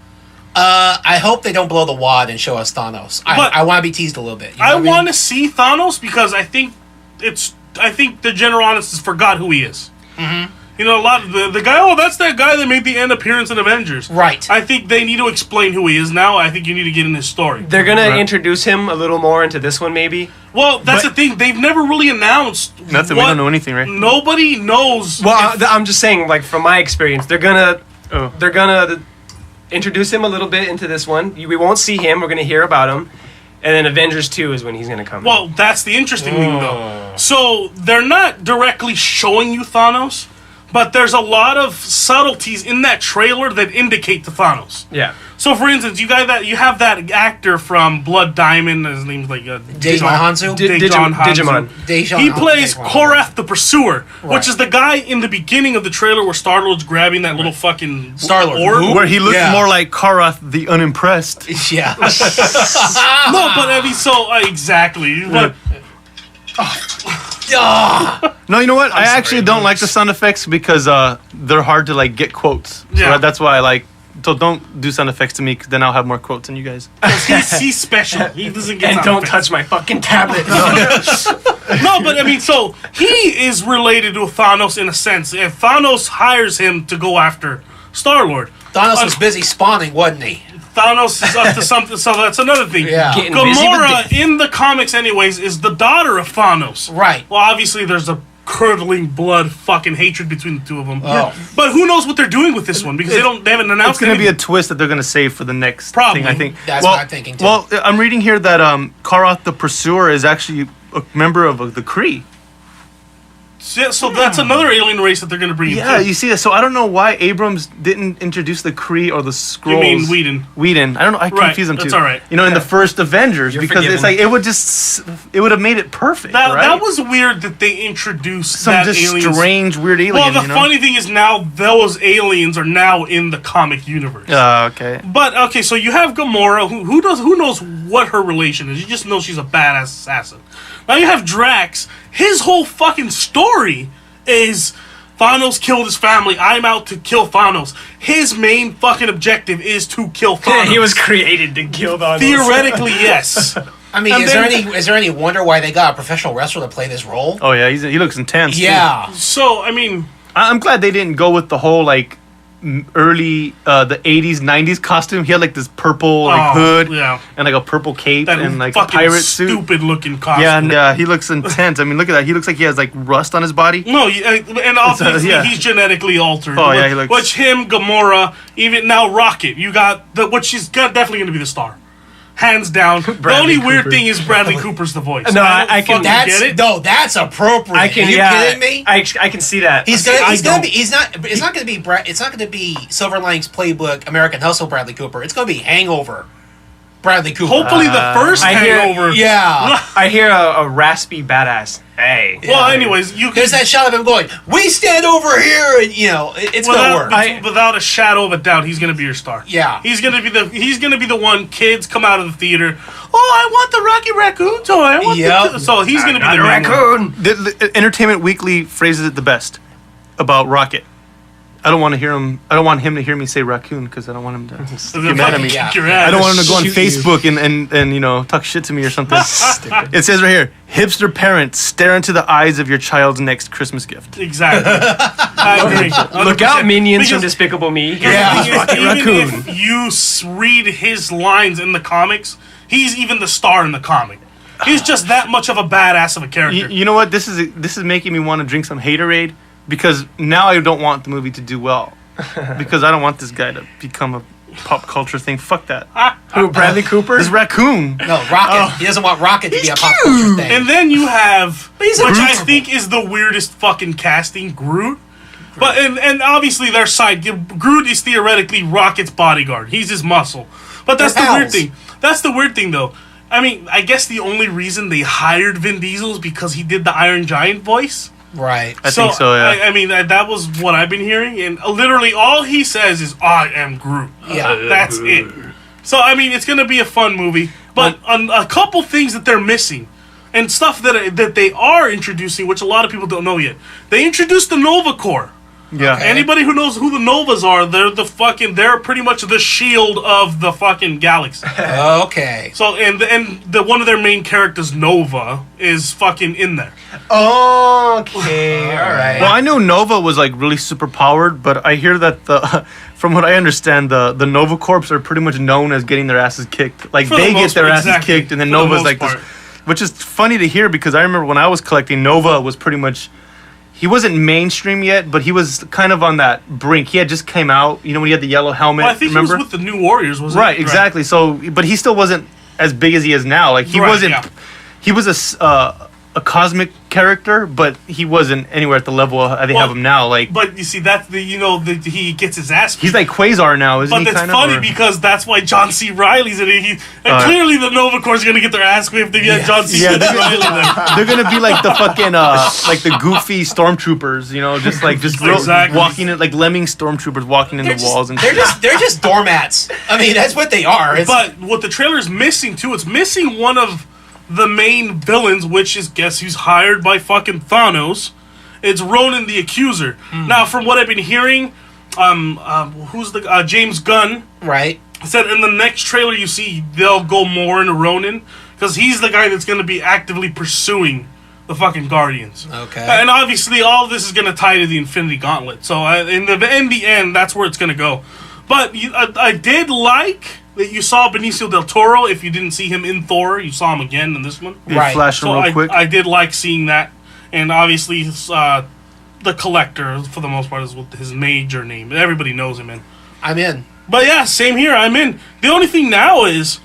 I hope they don't blow the wad and show us Thanos. I want to be teased a little bit. You know I want to see Thanos because I think the general audience forgot who he is. Mm-hmm. You know, a lot of the guy. Oh, that's that guy that made the end appearance in Avengers. Right. I think they need to explain who he is now. I think you need to get in his story. They're gonna introduce him a little more into this one, maybe. Well, that's the thing. They've never really announced. Nothing. We don't know anything, right? Nobody knows. Well, I'm just saying, like from my experience, they're gonna introduce him a little bit into this one. We won't see him. We're gonna hear about him. And then Avengers 2 is when he's going to come. Well, that's the interesting thing, though. So they're not directly showing you Thanos, but there's a lot of subtleties in that trailer that indicate to Thanos. Yeah. So, for instance, you have that actor from Blood Diamond. His name's like Dejan Digimon. He plays Korath the Pursuer, which is the guy in the beginning of the trailer where Star-Lord's grabbing that little fucking Star-Lord orb. Where he looks more like Korath the Unimpressed. Yeah. No, but I mean, so exactly. But, No, you know what? I actually don't like the sound effects because they're hard to like get quotes. So that's why I like. So don't do sound effects to me, because then I'll have more quotes than you guys. He's special. He doesn't get. And don't touch my fucking tablet. No, but I mean, so he is related to Thanos in a sense, and Thanos hires him to go after Star-Lord. Thanos was busy spawning, wasn't he? Thanos is up to something, so that's another thing. Yeah. Gamora, in the comics anyways, is the daughter of Thanos. Right. Well, obviously there's a curdling blood fucking hatred between the two of them. Oh. But who knows what they're doing with this one, because they haven't announced It's going to be a twist that they're going to save for the next thing, I think. That's what I'm thinking, too. Well, I'm reading here that Korath the Pursuer is actually a member of the Kree. Yeah, so that's another alien race that they're going to bring in. Yeah, you see that. So I don't know why Abrams didn't introduce the Kree or the Skrulls. You mean Whedon? Whedon. I don't know. I confuse them too. That's all right. You know, in the first Avengers, because forgiven. it's like it would have made it perfect. That, right? that was weird that they introduced some that just aliens. strange, weird alien. Well, the funny thing is now those aliens are now in the comic universe. Okay. But okay, so you have Gamora, who knows what her relation is. You just know she's a badass assassin. Now you have Drax. His whole fucking story is Thanos killed his family. I'm out to kill Thanos. His main fucking objective is to kill Thanos. Yeah, he was created to kill Thanos. Theoretically, yes. I mean, is there any wonder why they got a professional wrestler to play this role? Oh yeah, he looks intense. Yeah. Too. So I mean, I'm glad they didn't go with the whole like early the 80s 90s costume. He had like this purple hood and like a purple cape that and like a fucking pirate suit. Stupid looking costume. Yeah, and he looks intense. I mean, look at that. He looks like he has like rust on his body. No, and obviously he's genetically altered. Oh yeah, he looks. Which him, Gamora, even now Rocket. You got which is definitely going to be the star. hands down. The only weird thing is Bradley Cooper's the voice. No, I can get it. No, that's appropriate. I can. Are you kidding me? I can see that. It's not going to be Silver Linings Playbook American Hustle Bradley Cooper. It's going to be Hangover Bradley Cooper. Hopefully the first Hangover. I hear a raspy badass. Hey. Well, anyways, there's that shot of him going, "We stand over here," and it's going to work. Without a shadow of a doubt, he's going to be your star. Yeah, he's going to be the one. Kids come out of the theater. Oh, I want the Rocky Raccoon toy. So he's going to be the raccoon. The Entertainment Weekly phrases it the best about Rocket. I don't want him to hear me say raccoon because I don't want him to get mad at me. I don't want him to go on Facebook and talk shit to me or something. It says right here, hipster parents, stare into the eyes of your child's next Christmas gift. Exactly. I agree. 100%. Look out, minions from Despicable Me. Even if you read his lines in the comics, he's even the star in the comic. He's just that much of a badass of a character. You know what? This is making me want to drink some Haterade. Because now I don't want the movie to do well. Because I don't want this guy to become a pop culture thing. Fuck that. Who, Bradley Cooper? This raccoon. No, Rocket. He doesn't want Rocket to be a pop culture thing. And then you have, which I think is the weirdest fucking casting, Groot. But and obviously their side, Groot is theoretically Rocket's bodyguard. He's his muscle. But that's the weird thing. That's the weird thing, though. I mean, I guess the only reason they hired Vin Diesel is because he did the Iron Giant voice. Right. I think so, yeah. I mean, that was what I've been hearing, and literally all he says is, "I am Groot." Yeah. That's it. So, I mean, it's going to be a fun movie, but a couple things that they're missing, and stuff that they are introducing, which a lot of people don't know yet. They introduced the Nova Corps. Yeah. Okay. Anybody who knows who the Novas are, they're pretty much the shield of the fucking galaxy. Okay. So one of their main characters, Nova, is fucking in there. Okay, all right. Well, I knew Nova was like really super powered, but I hear that from what I understand, the Nova Corps are pretty much known as getting their asses kicked. Like they get their asses kicked, and then Nova's like this, which is funny to hear because I remember when I was collecting, Nova was pretty much. He wasn't mainstream yet, but he was kind of on that brink. He had just came out, when he had the yellow helmet. Well, I think he was with the New Warriors, wasn't he? Right, exactly. So, but he still wasn't as big as he is now. Like he wasn't. Yeah. He was a cosmic character, but he wasn't anywhere at the level they have him now. Like, but you see, that's he gets his ass beat. He's like Quasar now, isn't he? But it's funny because that's why John C. Reilly's in it. Clearly, the Nova Corps is gonna get their ass whipped if you have John C. Reilly there. They're gonna be like the fucking like the goofy stormtroopers, just walking in like lemming stormtroopers walking in the walls and shit. They're just doormats. I mean, that's what they are. But what the trailer is missing too, it's missing one of the main villains, which is guess who's hired by fucking Thanos. It's Ronan the Accuser. Now, from what I've been hearing, who's the James Gunn? Right. Said in the next trailer you see they'll go more into Ronan because he's the guy that's going to be actively pursuing the fucking Guardians. Okay. And obviously all of this is going to tie to the Infinity Gauntlet. So in the end, that's where it's going to go. But I did like that you saw Benicio del Toro. If you didn't see him in Thor, you saw him again in this one. Right. Flashing real quick. I did like seeing that. And obviously, the Collector, for the most part, is what his major name. Everybody knows him in. I'm in. But yeah, same here. I'm in. The only thing now is,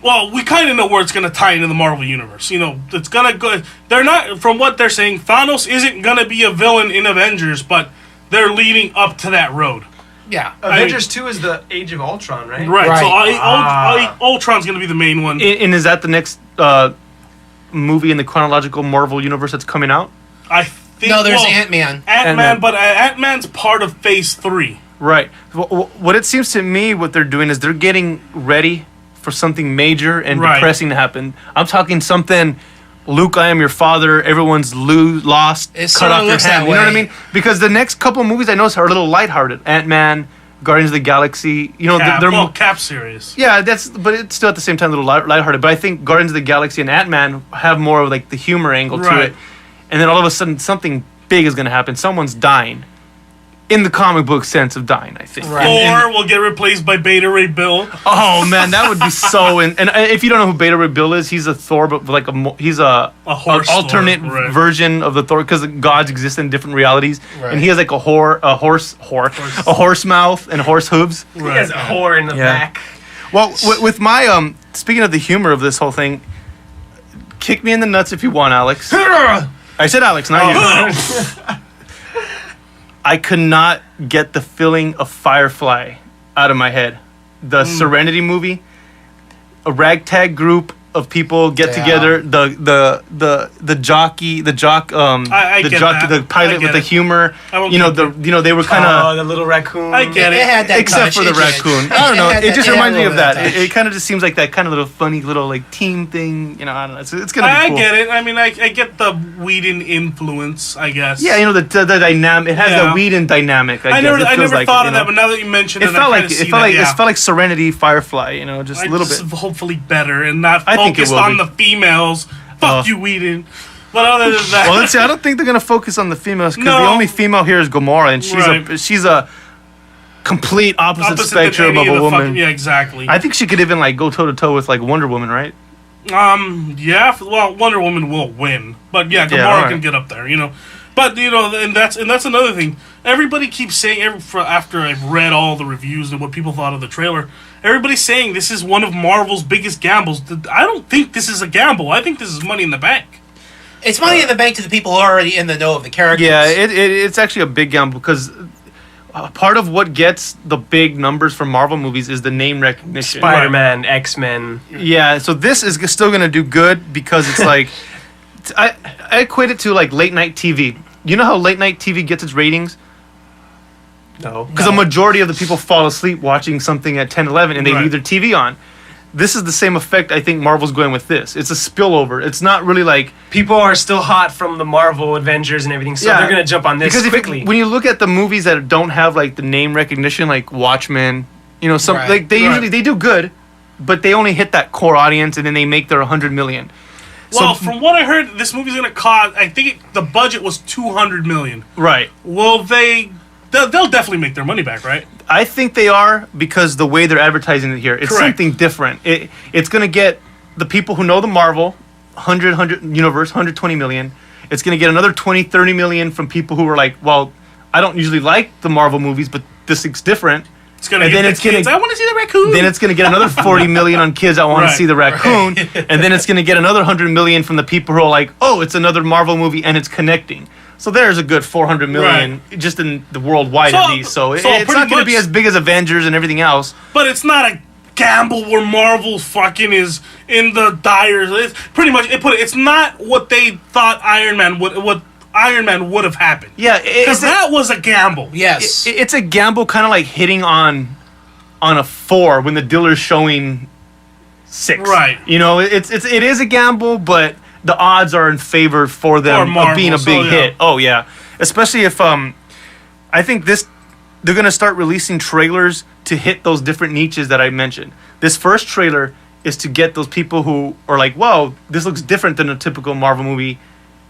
well, we kind of know where it's going to tie into the Marvel Universe. It's going to go... They're not... From what they're saying, Thanos isn't going to be a villain in Avengers, but they're leading up to that road. Yeah. Avengers 2 is the Age of Ultron, right? Right. So Ultron's going to be the main one. And is that the next movie in the chronological Marvel universe that's coming out? I think... No, there's Ant-Man. Ant-Man, but Ant-Man's part of Phase 3. Right. What it seems to me what they're doing is they're getting ready for something major and depressing to happen. I'm talking something... Luke, I am your father. Everyone's lost. Cut off your hand. You know what I mean? Because the next couple of movies I know are a little lighthearted. Ant-Man, Guardians of the Galaxy. They're more Cap serious. Yeah, but it's still at the same time a little lighthearted. But I think Guardians of the Galaxy and Ant-Man have more of like the humor angle to it. And then all of a sudden something big is going to happen. Someone's dying. In the comic book sense of dying, I think. Right. Thor will get replaced by Beta Ray Bill. Oh man, that would be so. And if you don't know who Beta Ray Bill is, he's a Thor, but like he's a horse alternate version of the Thor because gods exist in different realities, and he has like a horse mouth and horse hooves. He has a whore in the back. Well, with my speaking of the humor of this whole thing, kick me in the nuts if you want, Alex. I said Alex, not you. I could not get the feeling of Firefly out of my head. The Serenity movie, a ragtag group of people get together. The jockey, the pilot with the humor. They were kind of the little raccoon. I get it. It had that except touch. for the raccoon. I don't know. It just reminds me of that. Touch. It kind of just seems like that kind of little funny little like team thing. I don't know. It's gonna be cool. I get it. I mean, I get the Whedon influence, I guess. Yeah, the dynamic. It has the Whedon dynamic. I never like thought of that, but now that you mention it, it felt like Serenity, Firefly. Just a little bit. Hopefully better and not I think it focused will on be. the females. Fuck you, Whedon. But other than that, well, let's see. I don't think they're gonna focus on the females because the only female here is Gamora, and she's a complete opposite spectrum of a woman. Yeah, exactly. I think she could even like go toe to toe with like Wonder Woman, right? Yeah. Well, Wonder Woman will win, but yeah, Gamora can get up there. But and that's another thing. Everybody keeps saying after I've read all the reviews and what people thought of the trailer. Everybody's saying this is one of Marvel's biggest gambles. I don't think this is a gamble. I think this is money in the bank. It's money in the bank to the people who are already in the know of the characters. Yeah, it's actually a big gamble because part of what gets the big numbers from Marvel movies is the name recognition. Spider-Man, X-Men. Yeah, so this is still going to do good because it's like... I equate it to like late night TV. You know how late night TV gets its ratings? No. Because a majority of the people fall asleep watching something at 10, 11 and they leave their TV on. This is the same effect I think Marvel's going with this. It's a spillover. It's not really like... People are still hot from the Marvel Avengers and everything, so they're going to jump on this quickly. When you look at the movies that don't have like the name recognition, like Watchmen, they do good, but they only hit that core audience and then they make their 100 million. Well, from what I heard, this movie's going to cost... I think the budget was $200 million. Right. Well, they'll definitely make their money back, right? I think they are because the way they're advertising it here, it's something different. It's going to get the people who know the Marvel 100 universe, 120 million. It's going to get another 20, 30 million from people who are like, well, I don't usually like the Marvel movies, but this is different. It's going to get kids. I want to see the raccoon. Then it's going to get another 40 million on kids. I want to see the raccoon. And then it's going to get another 100 million from the people who are like, oh, it's another Marvel movie and it's connecting. So there's a good 400 million just in the worldwide at least. So it's not going to be as big as Avengers and everything else. But it's not a gamble where Marvel fucking is in the dire. It's pretty much it's not what they thought Iron Man would have happened. Yeah, because that was a gamble. Yes, it's a gamble, kind of like hitting on a 4 when the dealer's showing 6. Right. It is a gamble, but the odds are in favor for them of being a big hit. Oh yeah, especially if I think they're gonna start releasing trailers to hit those different niches that I mentioned. This first trailer is to get those people who are like, "Wow, this looks different than a typical Marvel movie,"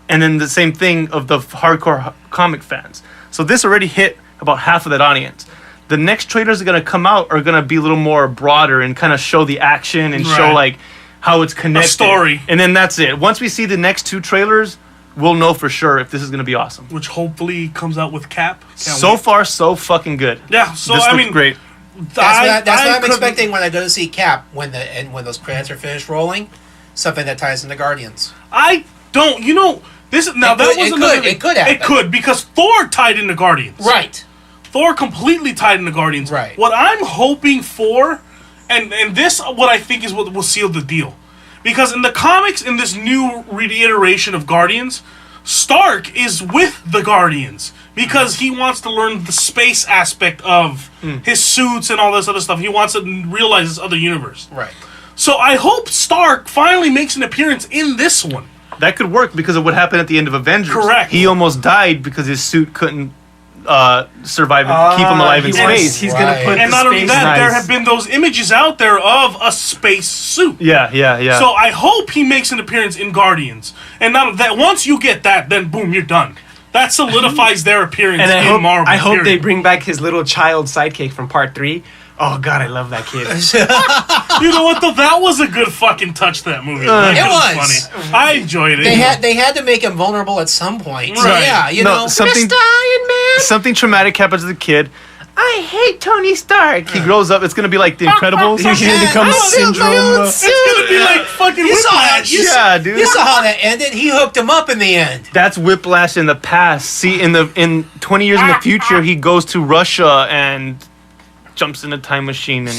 and then the same thing of the hardcore comic fans. So this already hit about half of that audience. The next trailers are gonna come out are gonna be a little more broader and kind of show the action and show like how it's connected. A story. And then that's it. Once we see the next 2 trailers, we'll know for sure if this is going to be awesome. Which hopefully comes out with Cap. So far, so fucking good. Yeah, so this looks great. That's what I'm expecting when I go to see Cap, when those credits are finished rolling. Something that ties into Guardians. I don't... It could happen. It could, because Thor tied into Guardians. Right. Thor completely tied into Guardians. Right. What I'm hoping for... And this, what I think is what will seal the deal. Because in the comics, in this new reiteration of Guardians, Stark is with the Guardians. Because he wants to learn the space aspect of his suits and all this other stuff. He wants to realize this other universe. Right. So I hope Stark finally makes an appearance in this one. That could work because of what happened at the end of Avengers. Correct. He almost died because his suit couldn't survive and keep him alive in space. He's going to put and not only that, there have been those images out there of a space suit. Yeah. So I hope he makes an appearance in Guardians. And not that once you get that, then boom, you're done. That solidifies their appearance in Marvel. I hope they bring back his little child sidekick from Part 3. Oh, God, I love that kid. You know what, though? That was a good fucking touch, that movie. It was. Funny. I enjoyed it. They had to make him vulnerable at some point. So, Right. yeah, something traumatic happens to the kid. I I hate Tony Stark. He grows up. It's gonna be like The Incredibles. He's gonna become Syndrome. It's gonna be like fucking Whiplash. Dude. You saw how that ended. He hooked him up in the end. That's Whiplash in the past. See, in 20 years in the future, he goes to Russia and jumps in a time machine and.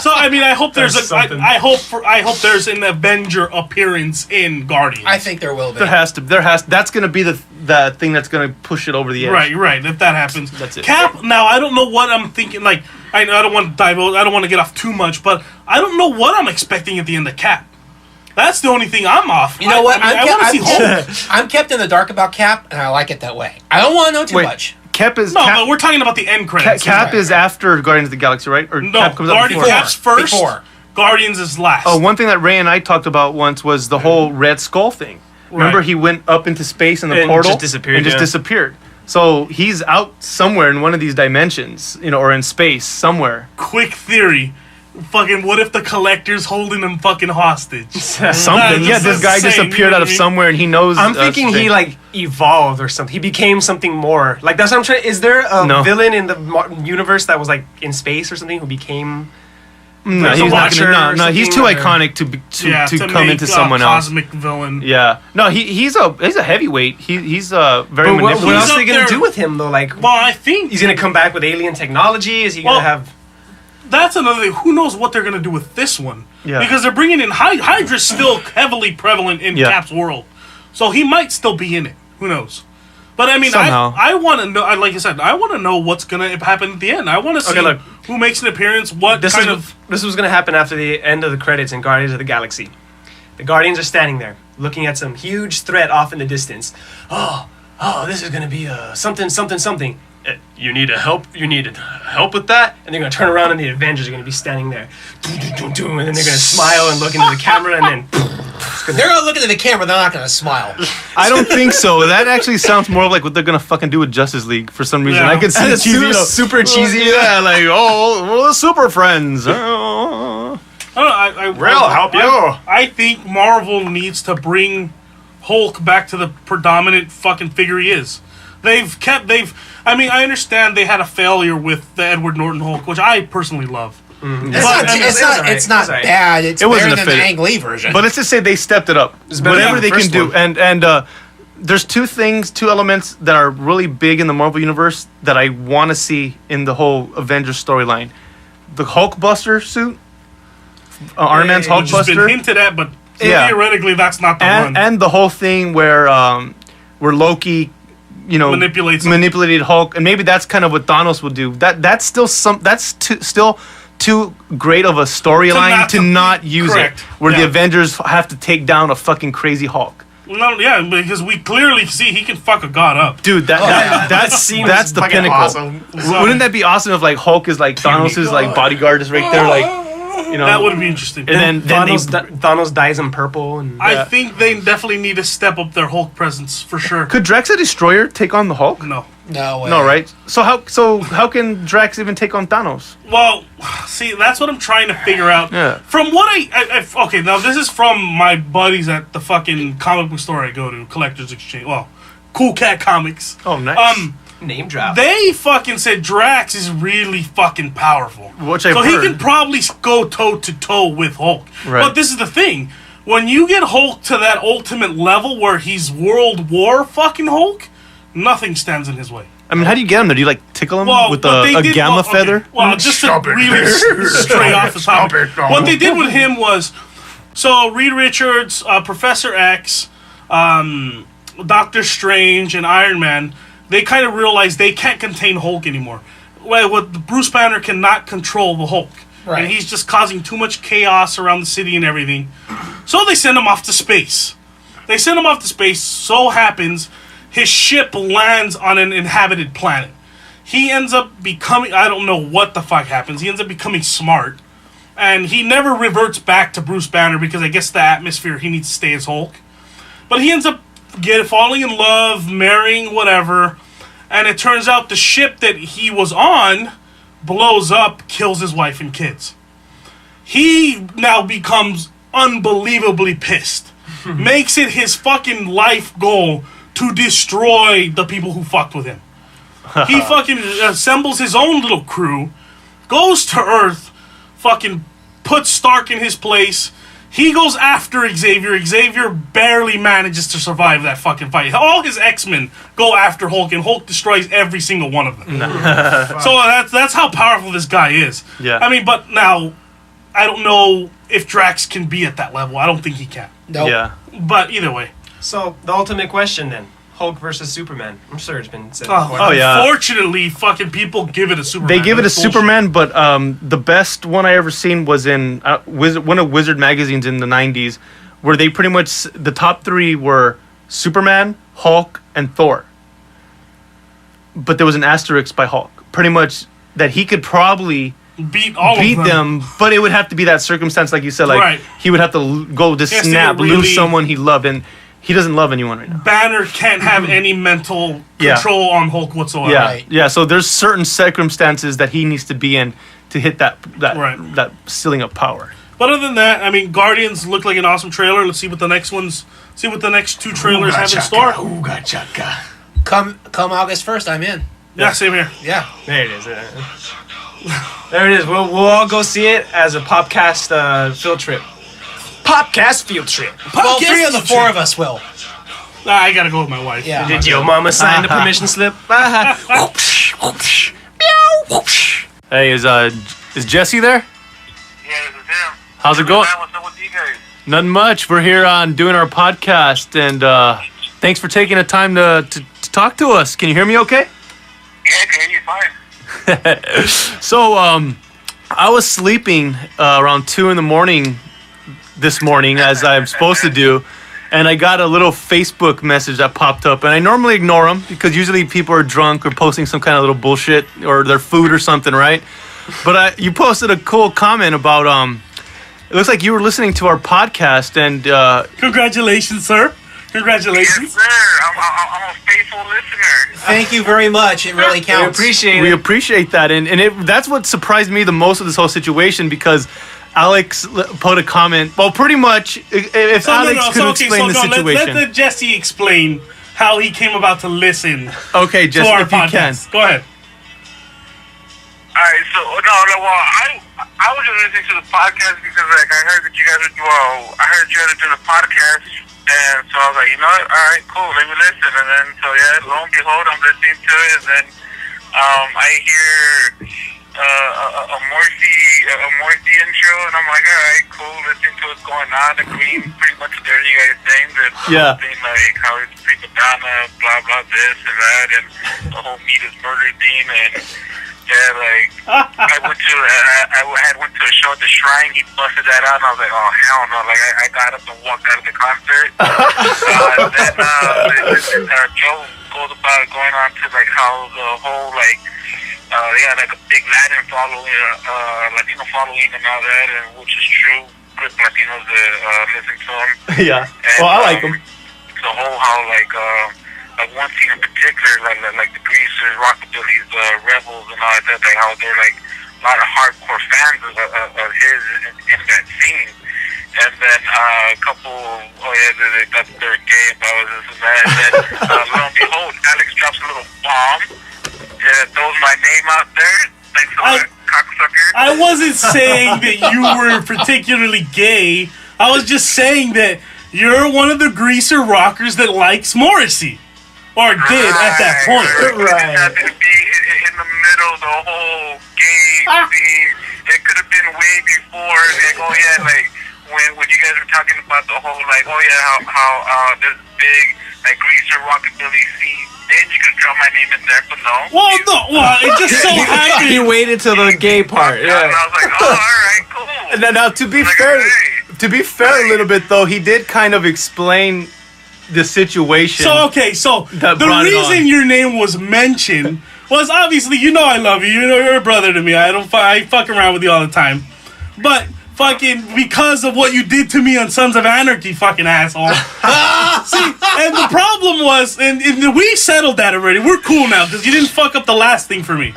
So I mean, I hope there's something. I hope there's an Avenger appearance in Guardians. I think there will be. That's gonna be the thing that's gonna push it over the edge. Right. If that happens, That's it. Cap. Now I don't know what I'm thinking. Like I don't want to divulge. I don't want to get off too much, but I don't know what I'm expecting at the end of Cap. That's the only thing I'm off. You know what? I want to see Hulk. I'm kept in the dark about Cap, and I like it that way. I don't want to know too much. Cap is No, but we're talking about the end credits. Cap is after Guardians of the Galaxy, right? Or No, Cap comes out before. Cap's first. Before. Guardians is last. Oh, one thing that Ray and I talked about once was the whole Red Skull thing. Remember, he went up into space in the And portal just disappeared, and just yeah. disappeared. So he's out somewhere in one of these dimensions, or in space somewhere. Quick theory. Fucking, what if the Collector's holding him fucking hostage? Something. Yeah, this guy just insane, appeared out of somewhere, and he knows. I'm thinking he evolved or something. He became something more. Like that's what I'm trying. Is there a villain in the universe that was like in space or something who became? No, he's not gonna. No, he's too iconic to come make into someone else. Cosmic villain. Yeah, no, he's a heavyweight. He's very But what manipulative. else are they gonna there- do with him though? Like, Well, I think he's gonna come back with alien technology. Is he gonna have? that's another thing. Who knows what they're gonna do with this one? Yeah. Because they're bringing in Hydra's still heavily prevalent in Cap's world, so he might still be in it. Who knows? But I mean, Somehow. I want to know. Like I said, I want to know what's gonna happen at the end. I want to see look. who makes an appearance. What This kind is of this was gonna happen after the end of the credits in Guardians of the Galaxy. The Guardians are standing there, looking at some huge threat off in the distance. Oh, this is gonna be something. You need help with that, and they're gonna turn around and the Avengers are gonna be standing there, and then they're gonna smile and look into the camera, and then They're gonna look into the camera. They're not gonna smile. I don't think so. That actually sounds more like what they're gonna fucking do with Justice League for some reason. Yeah. I could see it super cheesy. Yeah, like we're the super friends. Oh. We'll help you. I think Marvel needs to bring Hulk back to the predominant fucking figure he is. I mean, I understand they had a failure with the Edward Norton Hulk, which I personally love. It's not bad. It's It wasn't better a than the failure. Ang Lee version. But let's just say they stepped it up. better Whatever than they the can first do, one. and there's two elements that are really big in the Marvel universe that I want to see in the whole Avengers storyline: the Hulkbuster suit, Iron Man's Which has been Hulkbuster, hinted at, but Yeah. theoretically that's not the one. and the whole thing where Loki, manipulated Hulk, and maybe that's kind of what Thanos will do. That's still too great of a storyline to not use correct. it, where the Yeah. Avengers have to take down a fucking crazy Hulk. No, yeah, because we clearly see he can fuck a god up. Dude, that's the fucking pinnacle. awesome. Wouldn't that be awesome if like Hulk is like Thanos' like bodyguard is right there, like That would be interesting. And then Thanos dyes in purple, and I think they definitely need to step up their Hulk presence for sure. could Drax the Destroyer take on the Hulk? No. no way. No, right? So how can Drax even take on Thanos? Well, see, that's what I'm trying to figure out. Yeah. From what okay, now this is from my buddies at the fucking comic book store I go to, Collector's Exchange. Well, Cool Cat Comics. Oh, nice. name drop. They fucking said Drax is really fucking powerful. Which I've so heard. he can probably go toe to toe with Hulk. Right. But this is the thing. When you get Hulk to that ultimate level where he's World War fucking Hulk, nothing stands in his way. I mean, how do you get him there? Do you like tickle him with what they a did- gamma okay, feather? Well, just to really stray off the topic. What they did with him was, so Reed Richards, Professor X, Doctor Strange, and Iron Man, they kind of realized they can't contain Hulk anymore. Well, Bruce Banner cannot control the Hulk. Right. And he's just causing too much chaos around the city and everything. So they send him off to space. So happens his ship lands on an inhabited planet. He ends up becoming, I don't know what the fuck happens. He ends up becoming smart. And he never reverts back to Bruce Banner because I guess the atmosphere, he needs to stay as Hulk. But he ends up falling in love, marrying, whatever. And it turns out the ship that he was on blows up, kills his wife and kids. He now becomes unbelievably pissed. Makes it his fucking life goal to destroy the people who fucked with him. He fucking assembles his own little crew, goes to Earth, fucking puts Stark in his place. He goes after Xavier. Xavier barely manages to survive that fucking fight. All his X-Men go after Hulk, and Hulk destroys every single one of them. So that's how powerful this guy is. Yeah. I mean, but now, I don't know if Drax can be at that level. I don't think he can. Nope. Yeah. But either way. So, the ultimate question then. Hulk versus Superman. I'm sure it's been said Oh, before. Oh, yeah. Unfortunately, fucking people give it a Superman. They give it a That's bullshit. Superman, but the best one I ever seen was in one of Wizard magazines in the 90s, where they pretty much, the top three were Superman, Hulk, and Thor. But there was an asterisk by Hulk. Pretty much that he could probably beat of them, but it would have to be that circumstance, like you said, like Right. he would have to go to He has to snap, get really- lose someone he loved, and he doesn't love anyone right now. Banner can't have any mental Yeah. control on Hulk whatsoever. Yeah, Right. yeah. So there's certain circumstances that he needs to be in to hit that Right. that ceiling of power. But other than that, I mean, Guardians looked like an awesome trailer. Let's see what the next two trailers have in store. Ooga chaka. Come August 1st, I'm in. Yeah, same here. Yeah. There it is. There it is. We'll all go see it as a Popcast field trip. Popcast field trip. Well, 3 of the 4 of us will. Nah, I gotta go with my wife. Yeah. Did your mama sign the permission slip? Hey, is Jesse there? Yeah, this is him. How's it going? What's up with you guys? Nothing much. We're here on doing our podcast, and thanks for taking the time to talk to us. Can you hear me okay? Yeah, can you fine? So, I was sleeping around 2 a.m. this morning, as I'm supposed to do, and I got a little Facebook message that popped up, and I normally ignore them because usually people are drunk or posting some kind of little bullshit or their food or something, right? But you posted a cool comment about it looks like you were listening to our podcast, and Congratulations, sir. Yes, Congratulations. sir. I'm a faithful listener. Thank you very much. It really We counts. appreciate we it. appreciate that, and that's what surprised me the most of this whole situation, because Alex put a comment. Well, pretty much, if Alex could explain the situation. Let Jesse explain how he came about to listen Okay, to just our if you can. podcast. Go ahead. All right, so well, I was just listening to the podcast because like I heard that you guys were doing a podcast, and so I was like, you know what? All right, cool. Let me listen, and then so yeah, lo and behold, I'm listening to it, and then I hear a Morphe intro, and I'm like, all right, cool. Listening to what's going on, agreeing pretty much with everything you guys saying. The Yeah. whole thing, like how it's prima donna, blah blah this and that, and the whole meat is murder thing, and yeah, like I went to a show at the Shrine. He busted that out, and I was like, oh hell no! Like I got up and walked out of the concert. Then Joe goes about going on to like how the whole like they had like a big Latino following and all that, and which is true. Good Latinos listen to him. Yeah. And, Well, I like him. The whole how like one scene in particular, like the Greasers, Rockabillys, Rebels, and all that, like how they're like a lot of hardcore fans of his in that scene. And then a couple, they thought they're gay about this and that. And then lo and behold, Alex drops a little bomb. Throws my name out there. Thanks a lot, cocksucker. I wasn't saying that you were particularly gay. I was just saying that you're one of the greaser rockers that likes Morrissey. Or did at that point. Right. It happened to be in the middle of the whole gay scene. It could have been way before. Like, oh yeah, like when you guys were talking about the whole like, oh yeah, how this big like greaser rockabilly scene. Then you could drop my name in there, but no. Well, it just so happened. You waited till the gay part. And I was like, oh, all right, cool. Now, to be Like, fair, hey. a little bit though, he did kind of explain the situation. So the brought it reason on. your name was mentioned was obviously, you know I love you. You know you're a brother to me. I fuck around with you all the time. But fucking because of what you did to me on Sons of Anarchy, fucking asshole. See, and the problem was, and we settled that already. We're cool now because you didn't fuck up the last thing for me.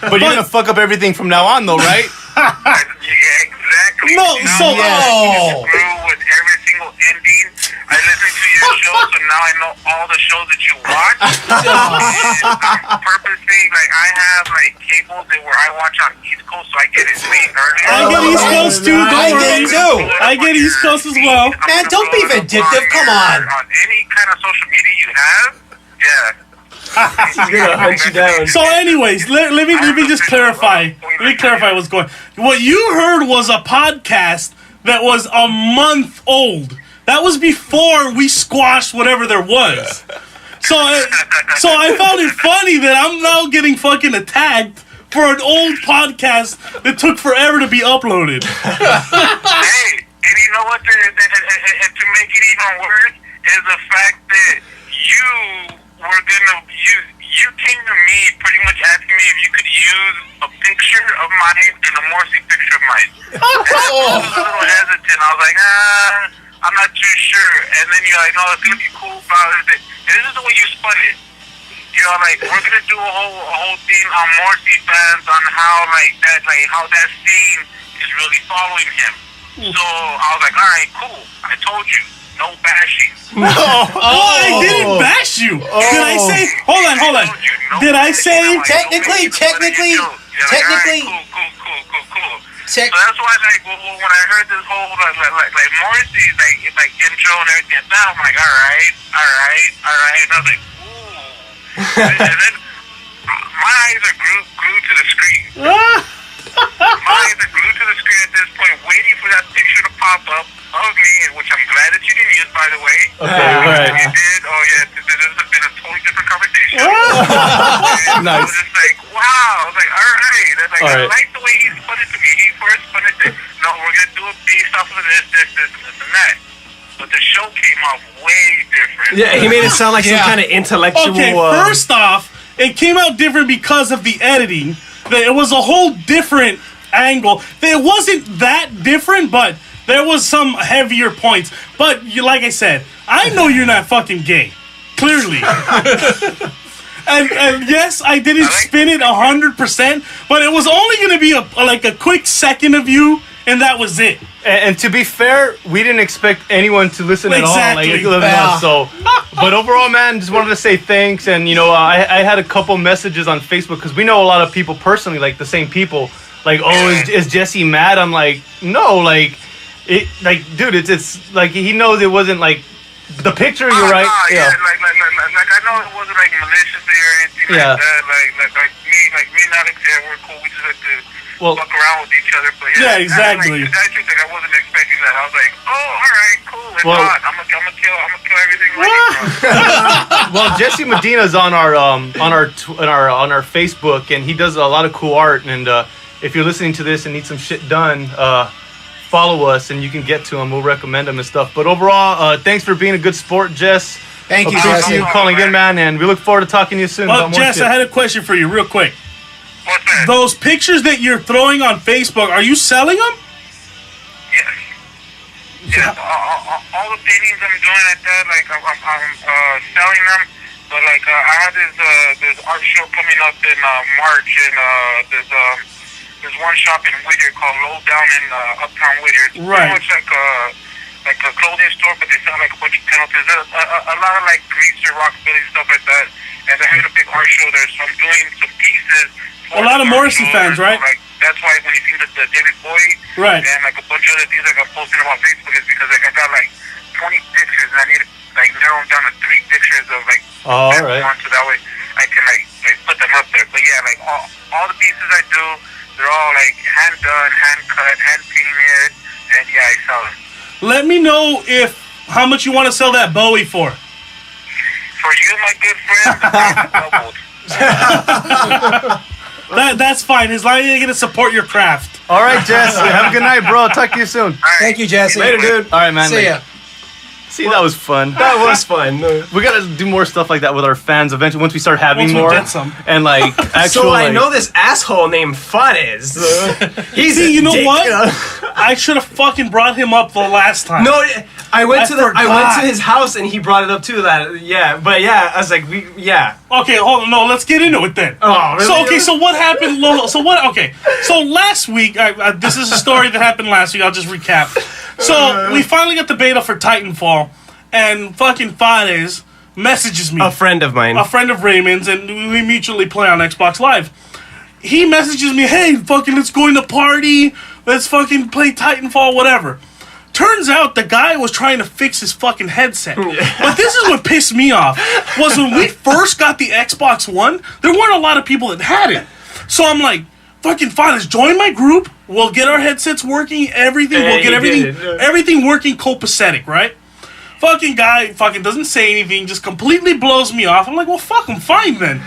But you're gonna fuck up everything from now on, though, right? Yeah, exactly. No, You know, so- you just screw with every single ending. I listen to your show, so now I know all the shows that you watch. I'm purposely, like, I have, like, cables that where I watch on East Coast, so I get it way earlier. I get East Coast, too. I get too. I get East Coast as well. Man, don't be vindictive. Come on. On any kind of social media you have, yeah. You're gonna hunt you down. So, anyways, let me just clarify. Let me clarify what's going on. What you heard was a podcast that was a month old. That was before we squashed whatever there was. So I found it funny that I'm now getting fucking attacked for an old podcast that took forever to be uploaded. Hey, and you know what? To make it even worse is the fact that you came to me pretty much asking me if you could use a picture of mine and a Morrissey picture of mine. And I was a little hesitant. I was like, I'm not too sure. And then you're like, no, it's gonna be cool about it. And this is the way you spun it. You know, like, we're gonna do a whole thing on Morrissey fans on how how that scene is really following him. So I was like, all right, cool. I told you. No bashing. No. I didn't bash you. Did I say? Hold on. Did I say? Technically. Cool. So that's why, like, when I heard this whole like Morrissey's like intro and everything like that, I'm like, all right. And I was like, ooh. And then my eyes are glued to the screen. My eyes are glued to the screen at this point, waiting for that picture to pop up of me, which I'm glad that you didn't use, by the way. Okay, right. You did. Oh yeah, this has been a totally different conversation. Nice. I was just like, wow. I was like, all right. I like the way he spun it to me. He first spun it to, no, we're gonna do it based off of this, and that. But the show came off way different. Yeah, he made it sound like some kind of intellectual. Okay, first off, it came out different because of the editing. It was a whole different angle. It wasn't that different, but there was some heavier points. But like I said, I know you're not fucking gay. Clearly. and yes, I didn't spin it 100%, but it was only going to be a quick second of you, and that was it. And to be fair, we didn't expect anyone to listen at all. So, but overall, man, just wanted to say thanks. And you know, I had a couple messages on Facebook because we know a lot of people personally, like the same people. Like, oh, is Jesse mad? I'm like, no, like, dude, it's like he knows it wasn't like the picture. You're right. Yeah. Like I know it wasn't like maliciously or anything like that. Like me and Alex, we're cool. We just like to fuck around with each other. But yeah, exactly. I wasn't expecting that. I was like, oh, all right, cool. It's not. I'm gonna kill everything. Well, Jesse Medina's on our Facebook, and he does a lot of cool art. And if you're listening to this and need some shit done, follow us and you can get to him. We'll recommend him and stuff. But overall, thanks for being a good sport, Jess. Thank you, Appreciate you calling in, man, and we look forward to talking to you soon. Well, Jess, I had a question for you real quick. What's that? Those pictures that you're throwing on Facebook, are you selling them? Yes. Yeah, all the paintings I'm doing like that, like I'm selling them. But like I have this art show coming up in March, and there's one shop in Whittier called Low Down in Uptown Whittier. It's pretty much like a clothing store, but they sell like a bunch of penalties. A lot of like greaser, rockabilly stuff like that. And they're having a big art show there, so I'm doing some pieces. A lot of Morrissey fans, right? Like that's why when you see the David Bowie, right, and like a bunch of other things like I'm posting about Facebook is because like I got like 20 pictures and I need to like narrow them down to 3 pictures of like one, so that way I can like put them up there. But yeah, like all the pieces I do, they're all like hand done, hand cut, hand painted, and yeah, I sell them. Let me know how much you want to sell that Bowie for. For you, my good friend, doubled. That's fine. As long as you're going to support your craft. All right, Jess. Have a good night, bro. I'll talk to you soon. Right. Thank you, Jesse. Later, dude. All right, man. See ya. See, that was fun. That was fun. We gotta do more stuff like that with our fans eventually once we start having more. And like, actually, so I know this asshole named Fares. You know what? I should have fucking brought him up the last time. No, I went to his house and he brought it up too. I was like, Okay, hold on. No, let's get into it then. Oh, really? So what happened? So last week, this is a story that happened last week. I'll just recap. So we finally got the beta for Titanfall, and fucking Fares messages me. A friend of mine. A friend of Raymond's, and we mutually play on Xbox Live. He messages me, hey, fucking let's go in the party, let's fucking play Titanfall, whatever. Turns out the guy was trying to fix his fucking headset. But this is what pissed me off, was when we first got the Xbox One, there weren't a lot of people that had it. So I'm like, fucking fine, let's join my group, we'll get our headsets working, everything, we'll get everything working copacetic, right? Fucking guy fucking doesn't say anything, just completely blows me off. I'm like, well, fuck, I'm fine then.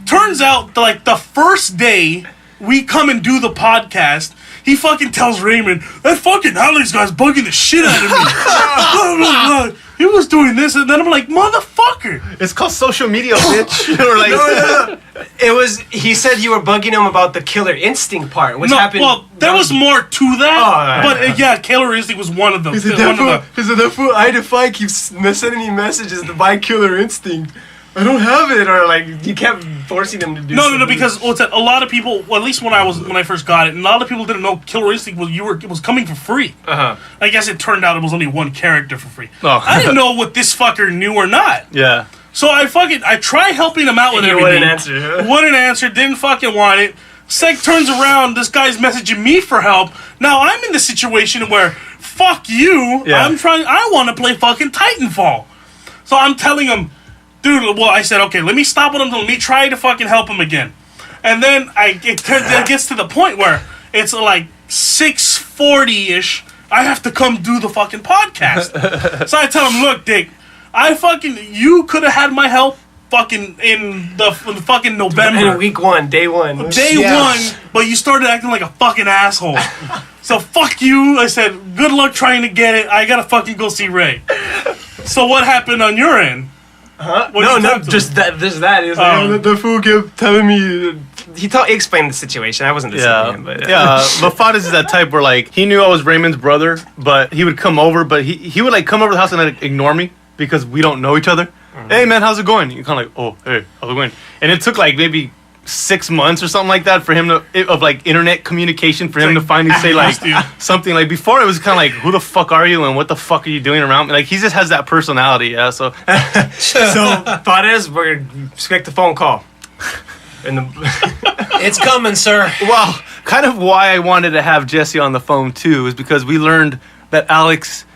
Turns out, like, the first day we come and do the podcast, he fucking tells Raymond, that fucking Alex guy's bugging the shit out of me. Blah, blah, blah. He was doing this, and then I'm like, motherfucker. It's called social media, bitch. Or like, No. It was, he said you were bugging him about the Killer Instinct part, which happened. Well, there was more to that, but yeah, Killer Instinct was one of them. He said, that fool I Defy keeps sending me messages to buy Killer Instinct. I don't have it, or like you kept forcing them to do. No, because a lot of people, well, at least when I first got it, and a lot of people didn't know Killer Instinct was coming for free. I guess it turned out it was only one character for free. I didn't know what this fucker knew or not. Yeah. So I tried helping him out with everything. Wouldn't answer. Didn't fucking want it. Seg turns around. This guy's messaging me for help. Now I'm in the situation where fuck you. Yeah. I want to play fucking Titanfall. So I'm telling him. Dude, well, I said, okay, let me stop what I'm doing. Let me try to fucking help him again. And then it gets to the point where it's like 6:40-ish. I have to come do the fucking podcast. So I tell him, look, Dick, you could have had my help fucking in the fucking November. In week 1, day 1. Day 1, but you started acting like a fucking asshole. So fuck you. I said, good luck trying to get it. I gotta fucking go see Ray. So what happened on your end? Just that. It was the fool kept telling me. He explained the situation. I wasn't listening to him, but but Fades is that type where like he knew I was Raymond's brother, but he would come over, but he would like come over to the house and like, ignore me because we don't know each other. Hey man, how's it going? You're kind of like, oh hey, how's it going? And it took like maybe 6 months or something like that for him of like internet communication for him to finally say like something. Like before it was kind of like, who the fuck are you and what the fuck are you doing around me? Like he just has that personality, yeah. So Fades, we're expect a phone call. It's coming, sir. Well, kind of why I wanted to have Jesse on the phone too is because we learned that Alex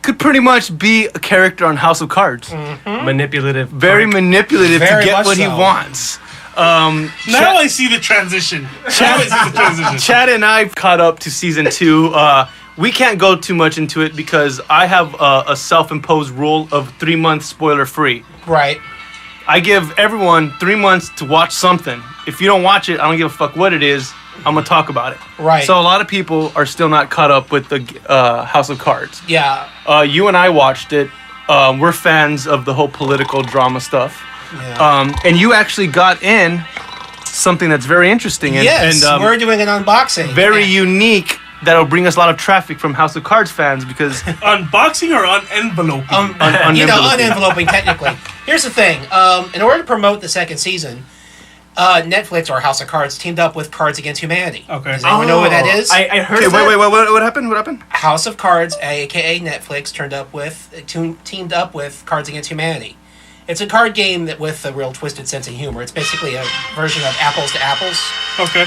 could pretty much be a character on House of Cards. Manipulative. Very manipulative Very to get much what he so. wants. Now I see the transition. Chad and I caught up to season 2. We can't go too much into it because I have a self-imposed rule of 3 months spoiler free. Right. I give everyone 3 months to watch something. If you don't watch it, I don't give a fuck what it is. I'm gonna talk about it. Right. So a lot of people are still not caught up with the House of Cards. Yeah. You and I watched it. We're fans of the whole political drama stuff. Yeah. And you actually got in something that's very interesting. Yes, and we're doing an unboxing. Very unique. That'll bring us a lot of traffic from House of Cards fans because unboxing or unenveloping? Unenveloping technically. Here's the thing. In order to promote the second season, Netflix or House of Cards teamed up with Cards Against Humanity. Okay. Does anyone know what that is? I heard. Okay, wait. What happened? What happened? House of Cards, aka Netflix, teamed up with Cards Against Humanity. It's a card game with a real twisted sense of humor. It's basically a version of Apples to Apples. Okay.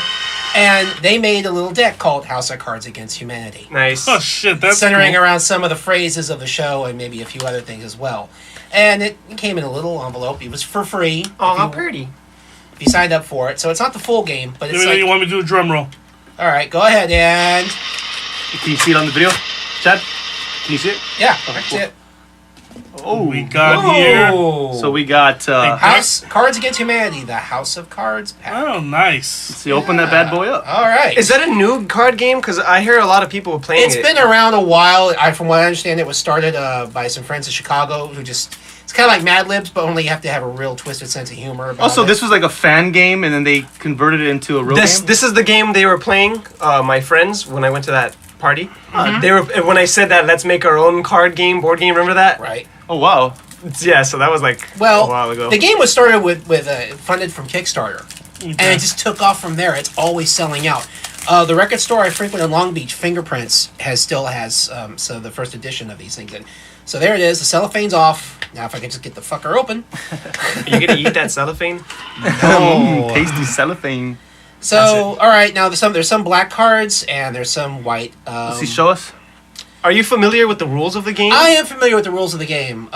And they made a little deck called House of Cards Against Humanity. Nice. Oh shit, that's centering cool. around some of the phrases of the show and maybe a few other things as well. And it came in a little envelope. It was for free. Oh, how pretty. If you signed up for it. So it's not the full game, but it's You want me to do a drum roll? All right, go ahead and... Can you see it on the video, Chad? Can you see it? Yeah, Okay, that's cool. it. Oh, we got here. So we got. House Cards Against Humanity, the House of Cards pack. Oh, nice. So you open that bad boy up. All right. Is that a new card game? Because I hear a lot of people playing It's been around a while. From what I understand, it was started by some friends in Chicago who just... It's kind of like Mad Libs, but only you have to have a real twisted sense of humor about Also, it. this was like a fan game, and then they converted it into a real game? This is the game they were playing, my friends, when I went to that party. They were when I said that, let's make our own board game, remember that? Right. Oh, wow. Yeah, so that was like a while ago. The game was started with funded from Kickstarter, and it just took off from there. It's always selling out. The record store I frequent in Long Beach, Fingerprints, still has so the first edition of these things, and So there it is. The cellophane's off. Now, if I could just get the fucker open. Are you gonna eat that cellophane? Tasty cellophane. So, all right. Now there's some black cards and there's some white. Does he show us? Are you familiar with the rules of the game? I am familiar with the rules of the game.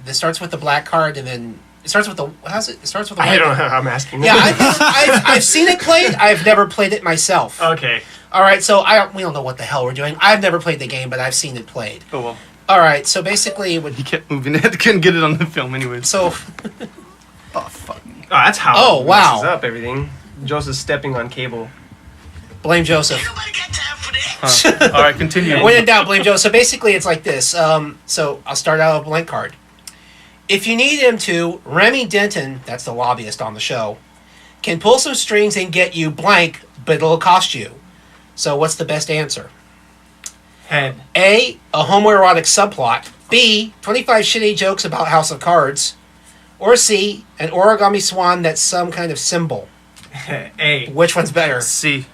This starts with the black card and then it starts with the. How's it? It starts with the. I don't know. I'm asking. Yeah, I've seen it played. I've never played it myself. Okay. All right. So we don't know what the hell we're doing. I've never played the game, but I've seen it played. Oh well. All right. So basically, it would. He kept moving it. Couldn't get it on the film anyways. So. Oh fuck. Oh, that's how. Oh, wow. Messes up everything. Joseph's stepping on cable. Blame Joseph. Nobody got time for this. All right, continue. When in doubt, blame Joe. So basically, it's like this. So I'll start out with a blank card. If you need him to, Remy Denton, that's the lobbyist on the show, can pull some strings and get you blank, but it'll cost you. So what's the best answer? Head. A homoerotic subplot. B, 25 shitty jokes about House of Cards. Or C, an origami swan that's some kind of symbol. A. Which one's better? C.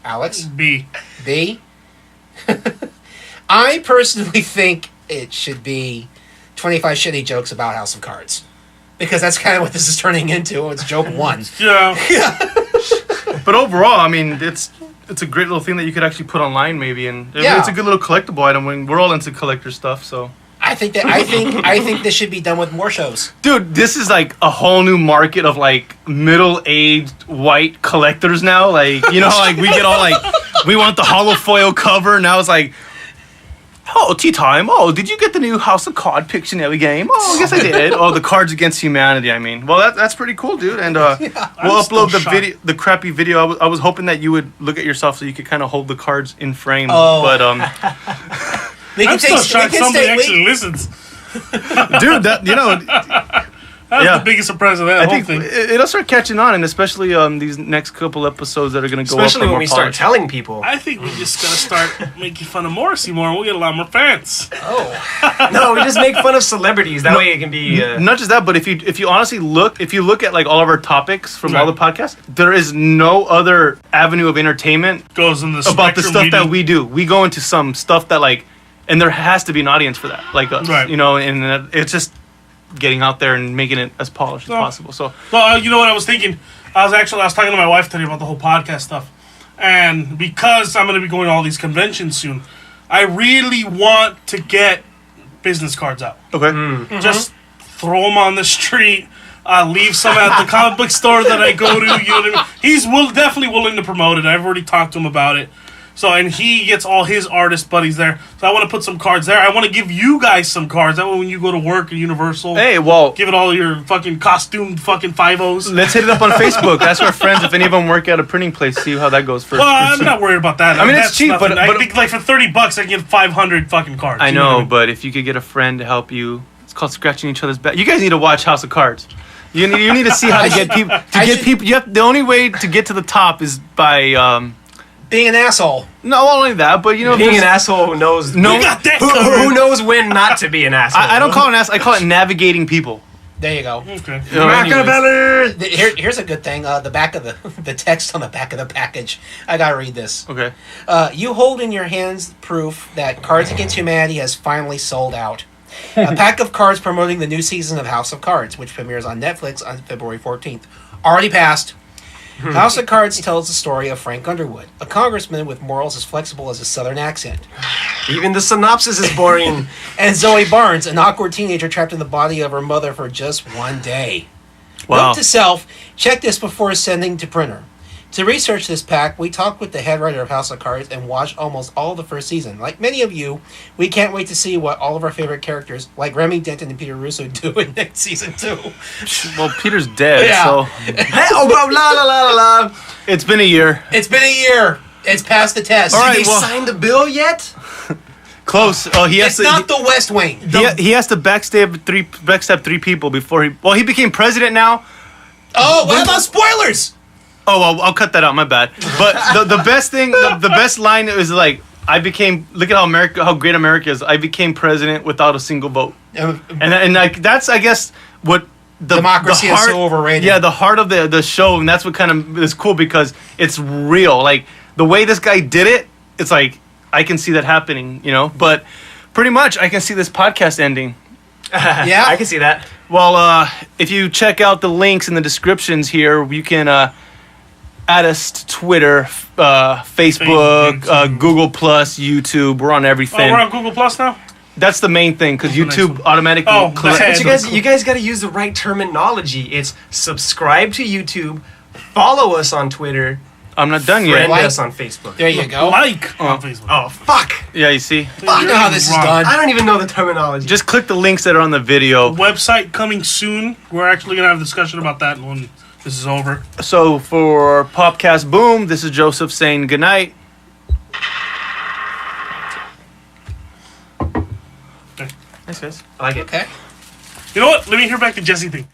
Alex? B. B? I personally think it should be 25 shitty jokes about House of Cards. Because that's kind of what this is turning into. It's joke one. Yeah. But overall, I mean, it's a great little thing that you could actually put online, maybe, and Yeah. it's a good little collectible item. When we're all into collector stuff, so. I think this should be done with more shows. Dude, this is like a whole new market of like middle-aged white collectors now. Like, you know, like we get all like, we want the holofoil cover. Now it's like, oh, tea time. Oh, did you get the new House of Card Pictionary game? Oh, I guess I did. Oh, the Cards Against Humanity. I mean, well, that's pretty cool, dude. And we'll upload the video, the crappy video. I was hoping that you would look at yourself so you could kind of hold the cards in frame. Oh. But I'm still shocked somebody actually listens. dude, that That's Yeah. the biggest surprise of that I whole think thing. it'll start catching on, and especially these next couple episodes that are going to go Especially up. when we start telling people. I think we just gotta start making fun of Morrissey more, and we'll get a lot more fans. Oh. No, we just make fun of celebrities. That way it can be. Not just that, but if you honestly look at like all of our topics from all the podcasts, there is no other avenue of entertainment Goes in the about the spectrum stuff we that do. we do. We go into some stuff that like, and there has to be an audience for that, like us, Right. you know, and it's just getting out there and making it as polished as possible. So Well, you know what I was thinking? I was talking to my wife today about the whole podcast stuff. And because I'm going to be going to all these conventions soon, I really want to get business cards out. okay, Just throw them on the street. Leave some at the comic book store that I go to. You know what I mean? He's definitely willing to promote it. I've already talked to him about it. So, and he gets all his artist buddies there. So I want to put some cards there. I want to give you guys some cards. That way when you go to work at Universal, hey, well, give it all your fucking costumed fucking 5-0s. let's hit it up on Facebook. Ask our friends if any of them work at a printing place. See how that goes first. Well, I'm not worried about that. I mean, it's That's cheap, nothing. but- I think like for $30, I can get 500 fucking cards. I You what know, mean? but if you could get a friend to help you, it's called scratching each other's back. You guys need to watch House of Cards. You need to see how to get people. The only way to get to the top is by. Being an asshole. No, not only that, but you know, being there's- an asshole who knows. No, You got that Who covered. knows when not to be an asshole? I don't call it an ass. I call it navigating people. There you go. Okay. You know, anyways. Here's a good thing. The back of the text on the back of the package. I gotta read this. Okay. You hold in your hands proof that Cards Against Humanity has finally sold out. A pack of cards promoting the new season of House of Cards, which premieres on Netflix on February 14th. Already passed. House of Cards tells the story of Frank Underwood, a congressman with morals as flexible as a southern accent. Even the synopsis is boring. And Zoe Barnes, an awkward teenager trapped in the body of her mother for just one day. Wow. Note to self, check this before sending to printer. To research this pack, we talked with the head writer of House of Cards and watched almost all of the first season. Like many of you, we can't wait to see what all of our favorite characters, like Remy Denton and Peter Russo, do in next season 2. Well, Peter's dead, Yeah. so Hey, oh, blah, la la la la. it's been a year. It's been a year. It's past the test. All right, They well- signed the bill yet? Close. Oh, he has It's to. not the West Wing. he has to backstab three people before he. Well, he became president now. Oh, what about spoilers? Oh, well, I'll cut that out. My bad. But the best thing, the best line is like, I became. Look at how great America is. I became president without a single vote. And like that's, I guess, what the Democracy is so overrated. Yeah, the heart of the show, and that's what kind of is cool because it's real. Like the way this guy did it, it's like I can see that happening, you know. But Pretty much, I can see this podcast ending. Yeah? I can see that. Well, if you check out the links in the descriptions here, you can add us to Twitter, Facebook, Google Plus, YouTube. We're on everything. Oh, we're on Google Plus now? That's the main thing, because YouTube automatically... But you guys got to use the right terminology. It's subscribe to YouTube, follow us on Twitter, I'm not done yet. friend Like- us on Facebook. There you go. Like on Facebook. Oh, fuck. Yeah, you see? I know how this is done. I don't even know the terminology. Just click the links that are on the video. Website coming soon. We're actually going to have a discussion about that when this is over. So for Popcast Boom, this is Joseph saying goodnight. Nice, guys. I like it. Okay. You know what? Let me hear back the Jesse thing.